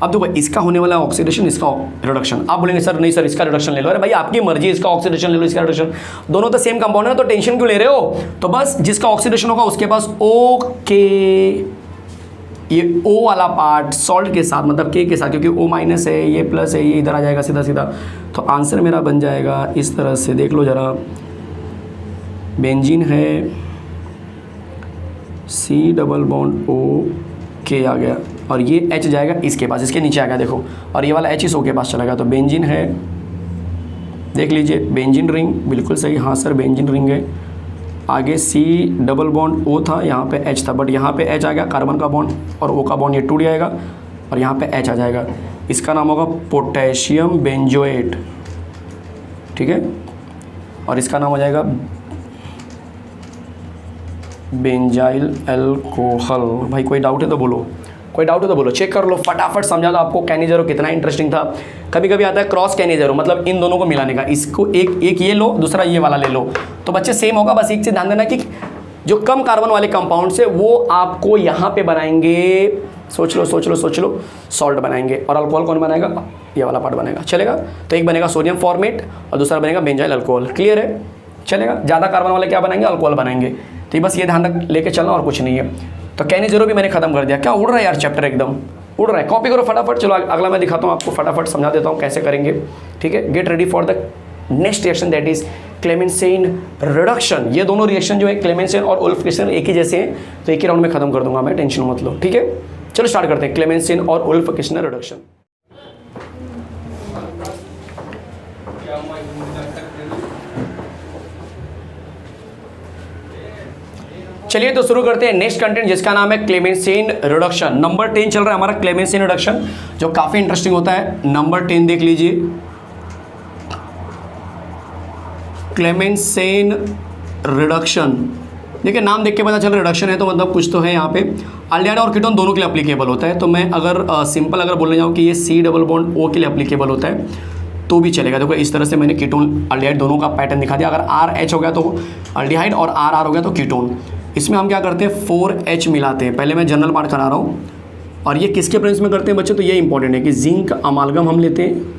अब देखो इसका होने वाला ऑक्सीडेशन, इसका रिडक्शन। आप बोलेंगे सर नहीं सर इसका रिडक्शन ले लो। अरे भाई आपकी मर्जी, इसका ऑक्सीडेशन ले लो इसका रिडक्शन, दोनों तो सेम कंपाउंड है ना, तो टेंशन क्यों ले रहे हो? तो बस जिसका ऑक्सीडेशन होगा उसके पास ओके, ये O वाला पार्ट सॉल्ट के साथ, मतलब K के साथ, क्योंकि O माइनस है, ये प्लस है, ये इधर आ जाएगा सीधा सीधा। तो आंसर मेरा बन जाएगा इस तरह से, देख लो ज़रा। बेंजीन है, C डबल बॉन्ड OK आ गया, और ये H जाएगा इसके पास, इसके नीचे आ गया देखो, और ये वाला H इस O के पास चला गया। तो बेंजीन है, देख लीजिए बेंजीन रिंग, बिल्कुल सही, हाँ सर बेंजीन रिंग है। आगे C डबल बॉन्ड O था, यहाँ पे H था, बट यहाँ पे H आ गया, कार्बन का बॉन्ड और O का बॉन्ड ये टूट जाएगा और यहाँ पे H आ जाएगा। इसका नाम होगा पोटेशियम बेंजोएट, ठीक है, और इसका नाम हो जाएगा बेंजाइल अल्कोहल। भाई कोई डाउट है तो बोलो, कोई डाउट है तो बोलो, चेक कर लो फटाफट, समझा दो आपको कैनिजेरो कितना इंटरेस्टिंग था। कभी कभी आता है क्रॉस कैनिजेरो, मतलब इन दोनों को मिलाने का, इसको एक ये लो, दूसरा ये वाला ले लो, तो बच्चे सेम होगा। बस एक चीज़ ध्यान देना कि जो कम कार्बन वाले कंपाउंड से वो आपको यहाँ पे बनाएंगे, सोच लो सोच लो सोच लो, सॉल्ट बनाएंगे, और अल्कोहल कौन बनाएगा, ये वाला पार्ट बनेगा, चलेगा। तो एक बनेगा सोडियम फॉर्मेट और दूसरा बनेगा बेंजाइल अल्कोहल, क्लियर है, चलेगा। ज़्यादा कार्बन वाले क्या बनाएंगे, अल्कोहल बनाएंगे। तो ये बस ये ध्यान रख लेके चलना और कुछ नहीं है। तो कैनिजेरो भी मैंने खत्म कर दिया। क्या उड़ रहा है यार चैप्टर, एकदम उड़ रहा है, कॉपी करो फटाफट। चलो अगला मैं दिखाता हूँ आपको, फटाफट समझा देता हूँ कैसे करेंगे, ठीक है। Get ready for the next reaction, that is Clemmensen reduction. ये दोनों रिएक्शन जो है क्लेमेंसेन और उल्फकिस्टनर एक ही जैसे हैं, तो एक ही राउंड में खत्म कर दूंगा मैं, टेंशन मत लो, ठीक है। चलो स्टार्ट करते हैं, क्लेमेंसेन और उल्फकिस्टनर रिडक्शन। चलिए तो शुरू करते हैं नेक्स्ट कंटेंट, जिसका नाम है क्लेमेंसेन रिडक्शन। नंबर 10 चल रहा है हमारा क्लेमेंसेन रिडक्शन, जो काफी इंटरेस्टिंग होता है। नंबर 10 देख लीजिए, क्लेमेंसेन रिडक्शन। देखिए नाम देख के पता चल रहा है रिडक्शन है, तो मतलब कुछ तो है यहाँ पे। अल्डिहाइड और कीटोन दोनों के लिए एप्लीकेबल होता है। तो मैं अगर सिंपल अगर बोलने जाऊँ कि ये C डबल बॉन्ड O के लिए एप्लीकेबल होता है तो भी चलेगा। देखो इस तरह से मैंने कीटोन अल्डिहाइड दोनों का पैटर्न दिखा दिया। अगर RH हो गया तो अल्डिहाइड और RR हो गया तो कीटोन। इसमें हम क्या करते हैं, 4H मिलाते हैं। पहले मैं जनरल पार्ट करा रहा हूँ, और ये किसके प्रेजेंस में करते हैं बच्चे, तो ये इंपॉर्टेंट है कि जिंक अमालगम हम लेते हैं,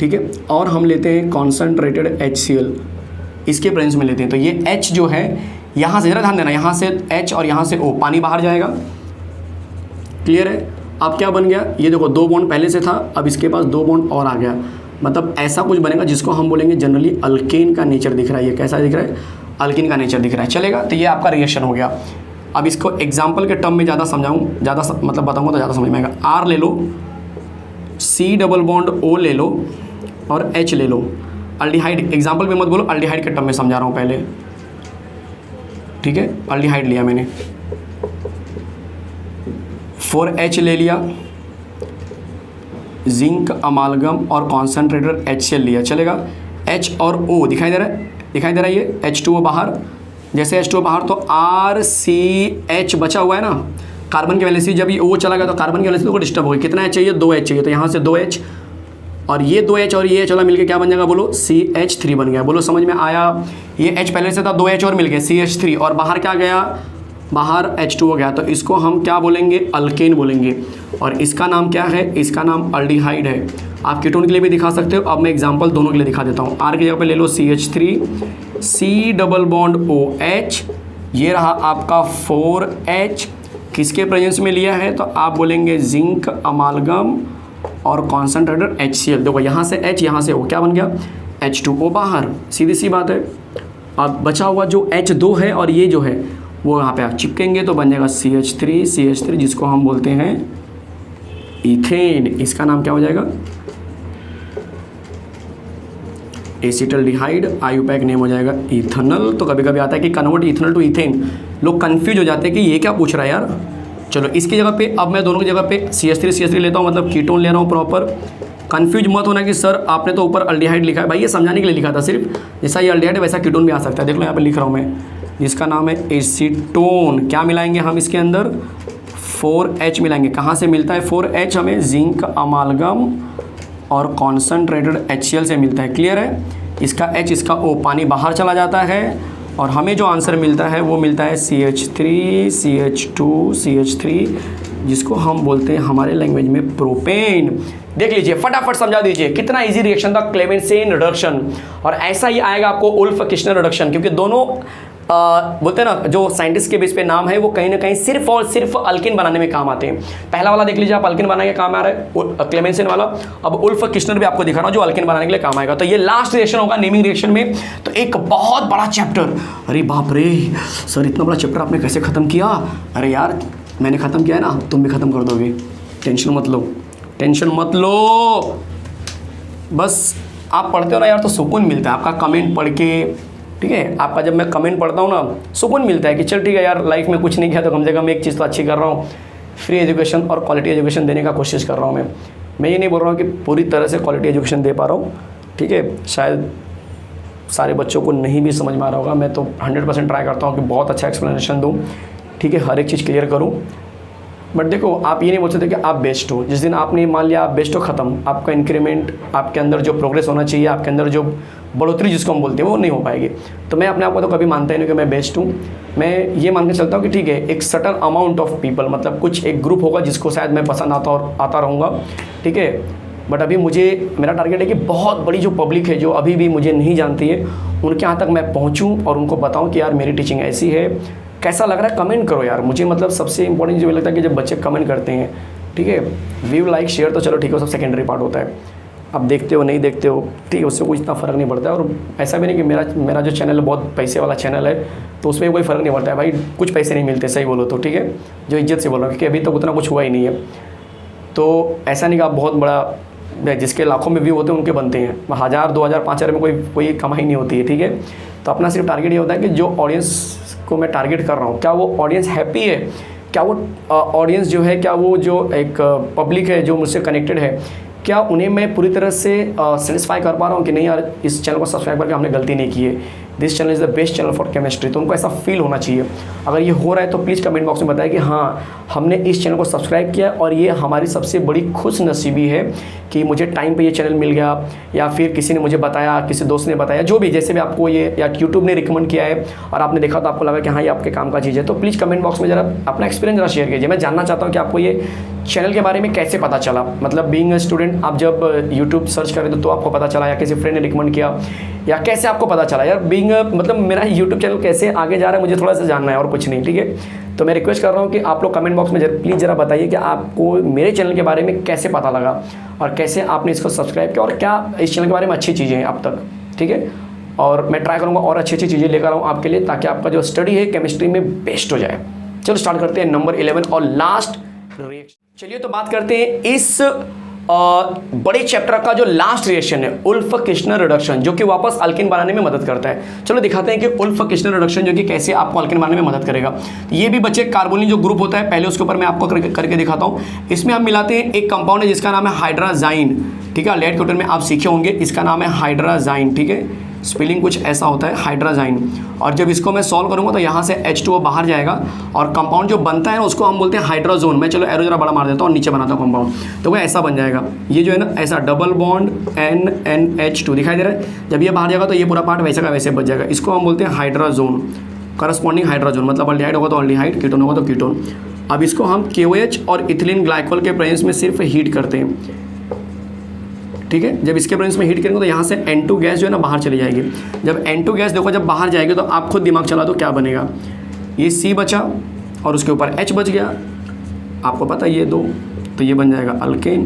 ठीक है, और हम लेते हैं कॉन्सेंट्रेटेड HCl, इसके प्रेजेंस में लेते हैं। तो ये H जो है यहाँ से, जरा ध्यान देना, यहाँ से H और यहाँ से O, पानी बाहर जाएगा, क्लियर है। अब क्या बन गया, ये देखो 2 बॉन्ड पहले से था, अब इसके पास 2 बॉन्ड और आ गया, मतलब ऐसा कुछ बनेगा जिसको हम बोलेंगे जनरली अल्केन का नेचर दिख रहा है। ये कैसा दिख रहा है, अल्किन का नेचर दिख रहा है, चलेगा। तो ये आपका रिएक्शन हो गया। अब इसको एग्जाम्पल के टर्म में ज़्यादा समझाऊँ, ज़्यादा मतलब बताऊँगा तो ज़्यादा समझ में आएगा। R ले लो, C डबल बॉन्ड O ले लो, और H ले लो। अल्डिहाइड एग्जाम्पल में मत बोलो, अल्डिहाइड के टर्म में समझा रहा हूँ पहले, ठीक है। अल्डिहाइड लिया मैंने, 4H ले लिया, जिंक अमालगम और कॉन्सेंट्रेटेड HCl लिया, चलेगा। H और O दिखाई दे रहा है, दिखाई दे रहा है ये H2O बाहर, जैसे H2O बाहर तो RCH बचा हुआ है ना, कार्बन की वैलेंसी। जब ये O चला गया तो कार्बन की वैलेंसी तो डिस्टर्ब होगी। कितना H चाहिए, 2H चाहिए, तो यहाँ से 2H और ये 2H और ये H वाला मिलके क्या बन जाएगा, बोलो CH3 बन गया। बोलो समझ में आया। ये H पहले से था, 2H और मिल गया CH3, और बाहर क्या गया, बाहर H2O गया, तो इसको हम क्या बोलेंगे, अल्केन बोलेंगे। और इसका नाम क्या है, इसका नाम अल्डिहाइड है। आप कीटोन के लिए भी दिखा सकते हो। अब मैं एग्जांपल दोनों के लिए दिखा देता हूँ। R की जगह पे ले लो CH3, C double bond OH, ये रहा आपका 4H, किसके प्रेजेंस में लिया है, तो आप बोलेंगे जिंक अमालगम और कॉन्सेंट्रेटेड HCl। देखो यहाँ से H, यहाँ से O, क्या बन गया, H2O बाहर, सीधी सी बात है। अब बचा हुआ जो H2 है और ये जो है वो यहाँ पे आप चिपकेंगे तो बन जाएगा CH3, जिसको हम बोलते हैं इथेन। इसका नाम क्या हो जाएगा, एसिटल्डिहाइड, आयुपैक नेम हो जाएगा इथेनॉल। तो कभी कभी आता है कि कन्वर्ट इथेनॉल टू इथेन, लोग कंफ्यूज हो जाते हैं कि ये क्या पूछ रहा है यार। चलो इसकी जगह पे अब मैं दोनों की जगह पे CH3 लेता हूँ, मतलब कीटोन ले रहा हूँ प्रॉपर। कंफ्यूज मत होना कि सर आपने तो ऊपर अल्डिहाइड लिखा है। भाई ये समझाने के लिए लिखा था सिर्फ, जैसा ये अल्डिहाइड है वैसा कीटोन भी आ सकता है। देख लो यहाँ पे लिख रहा हूँ मैं, जिसका नाम है एसीटोन। क्या मिलाएंगे हम इसके अंदर, 4H मिलाएंगे। कहाँ से मिलता है 4H, हमें जिंक अमालगम और कॉन्सेंट्रेटेड HCl से मिलता है, क्लियर है। इसका H, इसका O, पानी बाहर चला जाता है, और हमें जो आंसर मिलता है वो मिलता है CH3, CH2, CH3, जिसको हम बोलते हैं हमारे लैंग्वेज में प्रोपेन। देख लीजिए फटाफट समझा दीजिए, कितना इजी रिएक्शन था क्लेमेंसेन रिडक्शन। और ऐसा ही आएगा आपको उल्फकिस्टनर रिडक्शन, क्योंकि दोनों बोलते हैं ना, जो साइंटिस्ट के बेस पे नाम है वो कहीं ना कहीं सिर्फ और सिर्फ अल्किन बनाने में काम आते हैं। पहला वाला देख लीजिए आप, अल्किन बनाने के काम आ रहा है क्लेमेंसेन वाला। अब उल्फकिस्टनर भी आपको दिखा रहा हूं जो अल्किन बनाने के लिए काम आएगा। तो ये लास्ट रिएक्शन होगा नेमिंग रिएक्शन में। तो एक बहुत बड़ा चैप्टर, अरे बाप रे सर इतना बड़ा चैप्टर आपने कैसे खत्म किया। अरे यार मैंने खत्म किया है ना, तुम भी खत्म कर दोगे, टेंशन मत लो, टेंशन मत लो। बस आप पढ़ते हो ना यार तो सुकून मिलता है, आपका कमेंट पढ़ के, ठीक है। आपका जब मैं कमेंट पढ़ता हूँ ना सुकून मिलता है कि चल ठीक है यार, लाइफ में कुछ नहीं किया तो कम से कम एक चीज़ तो अच्छी कर रहा हूँ, फ्री एजुकेशन और क्वालिटी एजुकेशन देने का कोशिश कर रहा हूँ मैं ये नहीं बोल रहा हूँ कि पूरी तरह से क्वालिटी एजुकेशन दे पा रहा हूँ, ठीक है। शायद सारे बच्चों को नहीं भी समझ में आ रहा होगा, मैं तो 100% ट्राई करता हूँ कि बहुत अच्छा एक्सप्लेनेशन दूँ, ठीक है, हर एक चीज़ क्लियर करूँ। बट देखो, आप ये नहीं बोल सकते कि आप बेस्ट हो। जिस दिन आपने मान लिया आप बेस्ट हो, ख़त्म, आपका इंक्रीमेंट, आपके अंदर जो प्रोग्रेस होना चाहिए, आपके अंदर जो बढ़ोतरी जिसको हम बोलते हैं, वो नहीं हो पाएगी। तो मैं अपने आप को तो कभी मानता ही नहीं कि मैं बेस्ट हूँ। मैं ये मान के चलता हूँ कि ठीक है, एक सर्टन अमाउंट ऑफ पीपल, मतलब कुछ एक ग्रुप होगा जिसको शायद मैं पसंद आता रहूँगा, ठीक है। बट अभी मेरा टारगेट है कि बहुत बड़ी जो पब्लिक है, जो अभी भी मुझे नहीं जानती है, उनके यहाँ तक मैं पहुँचूँ और उनको बताऊँ कि यार मेरी टीचिंग ऐसी है, कैसा लग रहा है, कमेंट करो यार। मुझे मतलब सबसे इंपॉर्टेंट जो लगता है कि जब बच्चे कमेंट करते हैं, ठीक है, व्यू लाइक शेयर तो चलो ठीक है, वो सब सेकेंडरी पार्ट होता है। अब देखते हो नहीं देखते हो, ठीक है, उससे कोई इतना फ़र्क नहीं पड़ता है। और ऐसा भी नहीं कि मेरा जो चैनल है बहुत पैसे वाला चैनल है, तो उसमें कोई फ़र्क नहीं पड़ता है भाई, कुछ पैसे नहीं मिलते, सही बोलो तो, ठीक है, जो इज्जत से बोल रहा हूँ, क्योंकि अभी तक उतना कुछ हुआ ही नहीं है। तो ऐसा नहीं कि आप बहुत बड़ा, जिसके लाखों में व्यू होते हैं उनके बनते हैं, 1000 2000 5000 में कोई कमाई नहीं होती है, ठीक है। तो अपना सिर्फ टारगेट ये होता है कि जो ऑडियंस को मैं टारगेट कर रहा हूँ, क्या वो ऑडियंस हैप्पी है, क्या वो ऑडियंस जो है, क्या वो जो एक पब्लिक है जो मुझसे कनेक्टेड है, क्या उन्हें मैं पूरी तरह से सेटिस्फाई कर पा रहा हूँ कि नहीं यार, इस चैनल को सब्सक्राइब करके हमने गलती नहीं की है, this channel is the best channel for chemistry. तो उनको ऐसा फील होना चाहिए। अगर ये हो रहा है तो प्लीज़ कमेंट बॉक्स में बताएं कि हाँ, हमने इस चैनल को सब्सक्राइब किया और ये हमारी सबसे बड़ी खुश नसीबी है कि मुझे टाइम पे ये चैनल मिल गया, या फिर किसी ने मुझे बताया, किसी दोस्त ने बताया, जो भी, जैसे भी आपको ये या यूट्यूब ने रिकमेंड किया है और आपने देखा तो आपको लगा कि हाँ ये आपके काम का चीज़ है, तो प्लीज़ कमेंट बॉक्स में ज़रा अपना एक्सपीरियंस ज़रा शेयर कीजिए। मैं जानना चाहता हूँ कि आपको ये चैनल के बारे में कैसे पता चला। मतलब बीइंग अ स्टूडेंट, आप जब यूट्यूब सर्च करें तो आपको पता चला, या किसी फ्रेंड ने रिकमेंड किया, या कैसे आपको पता चला यार बीइंग मतलब मेरा यूट्यूब चैनल कैसे आगे जा रहा है, मुझे थोड़ा सा जानना है और कुछ नहीं, ठीक है। तो मैं रिक्वेस्ट कर रहा हूँ कि आप लोग कमेंट बॉक्स में प्लीज़ ज़रा बताइए कि आपको मेरे चैनल के बारे में कैसे पता लगा और कैसे आपने इसको सब्सक्राइब किया, और क्या इस चैनल के बारे में अच्छी चीज़ें हैं अब तक, ठीक है। और मैं ट्राई करूँगा और अच्छी चीज़ें लेकर आऊँ आपके लिए, ताकि आपका जो स्टडी है केमिस्ट्री में बेस्ट हो जाए। चलो स्टार्ट करते हैं नंबर 11 और लास्ट रिएक्शन। चलिए तो बात करते हैं इस बड़े चैप्टर का जो लास्ट रिएक्शन है, उल्फ किर्शनर रिडक्शन, जो कि वापस अल्केन बनाने में मदद करता है। चलो दिखाते हैं कि उल्फ किर्शनर रिडक्शन जो कि कैसे आपको अल्केन बनाने में मदद करेगा। ये भी बच्चे कार्बोनिल जो ग्रुप होता है, पहले उसके ऊपर मैं आपको करके दिखाता हूँ। इसमें हम मिलाते हैं एक कंपाउंड है जिसका नाम है हाइड्राजाइन, ठीक है। लेट क्वार्टर में आप सीखे होंगे, इसका नाम है हाइड्राजाइन, ठीक है। स्पेलिंग कुछ ऐसा होता है, हाइड्राजाइन। और जब इसको मैं सॉल्व करूंगा तो यहाँ से H2O बाहर जाएगा और कंपाउंड जो बनता है ना उसको हम बोलते हैं हाइड्रोजोन। मैं चलो एरो जरा बड़ा मार देता हूँ और नीचे बनाता हूँ कंपाउंड, तो वो ऐसा बन जाएगा। ये जो है ना ऐसा डबल बॉन्ड NNH2 दिखाई दे रहा है। जब ये बाहर जाएगा तो ये पूरा पार्ट वैसे का वैसे बच जाएगा। इसको हम बोलते हैं हाइड्रोजोन, करस्पॉन्डिंग हाइड्रोजोन, मतलब अल्डिहाइड होगा तो अल्डिहाइड, कीटोन होगा तो कीटोन। अब इसको हम KOH और इथिलीन ग्लाइकोल के प्रेजेंस में सिर्फ हीट करते हैं, ठीक है। जब इसके प्रेजेंस में हीट करेंगे तो यहाँ से N2 गैस जो है ना बाहर चली जाएगी। जब N2 गैस देखो जब बाहर जाएगी तो आप खुद दिमाग चला दो क्या बनेगा। ये C बचा और उसके ऊपर H बच गया, आपको पता है ये दो, तो ये बन जाएगा अल्केन।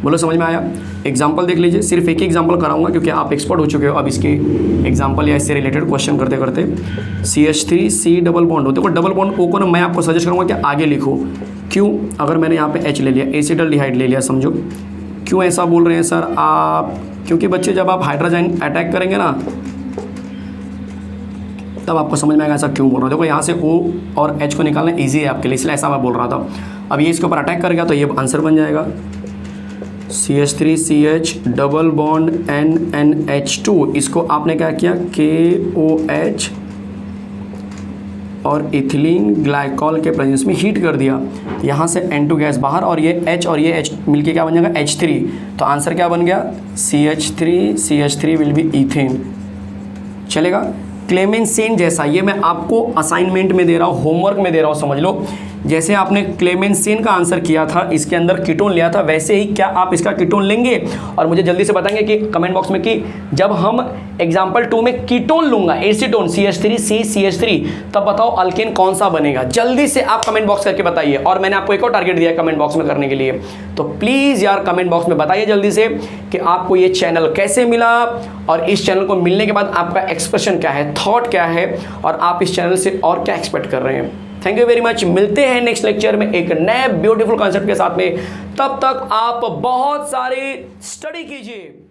बोलो समझ में आया। एग्जाम्पल देख लीजिए, सिर्फ एक ही एग्जाम्पल कराऊंगा क्योंकि आप एक्सपर्ट हो चुके हो अब इसके एग्जाम्पल या इससे रिलेटेड क्वेश्चन करते करते। CH3C डबल बॉन्ड हो, देखो डबल बॉन्ड O को ना मैं आपको सजेस्ट करूँगा कि आगे लिखो। क्यों? अगर मैंने यहाँ पे H ले लिया, एसिटल्डिहाइड ले लिया, समझो क्यों ऐसा बोल रहे हैं सर आप, क्योंकि बच्चे जब आप हाइड्रोजन अटैक करेंगे ना तब आपको समझ में आएगा ऐसा क्यों बोल रहा हूँ। देखो यहाँ से O और H को निकालना इजी है आपके लिए, इसलिए ऐसा मैं बोल रहा था। अब ये इसके ऊपर अटैक करेगा तो ये आंसर बन जाएगा CH3CH डबल बॉन्ड NNH2। इसको आपने क्या किया, KOH और इथिलीन ग्लाइकॉल के प्रेजेंस में हीट कर दिया। यहाँ से N2 गैस बाहर और ये H और ये H मिलके क्या बन जाएगा H3। तो आंसर क्या बन गया CH3 विल बी इथेन। चलेगा। क्लेमेंसिन जैसा, ये मैं आपको असाइनमेंट में दे रहा हूँ, होमवर्क में दे रहा हूँ, समझ लो। जैसे आपने क्लेमेंसिन का आंसर किया था, इसके अंदर कीटोन लिया था, वैसे ही क्या आप इसका कीटोन लेंगे और मुझे जल्दी से बताएंगे कि कमेंट बॉक्स में कि जब हम एग्जाम्पल 2 में कीटोन लूंगा, एसीटोन CH3CH3, तब बताओ अल्केन कौन सा बनेगा। जल्दी से आप कमेंट बॉक्स करके बताइए। और मैंने आपको एक और टारगेट दिया है कमेंट बॉक्स में करने के लिए, तो प्लीज़ यार कमेंट बॉक्स में बताइए जल्दी से कि आपको ये चैनल कैसे मिला और इस चैनल को मिलने के बाद आपका एक्सप्रेशन क्या है, थॉट क्या है, और आप इस चैनल से और क्या एक्सपेक्ट कर रहे हैं। Thank you very much. मिलते हैं नेक्स्ट लेक्चर में एक नए ब्यूटीफुल कॉन्सेप्ट के साथ में। तब तक आप बहुत सारी स्टडी कीजिए।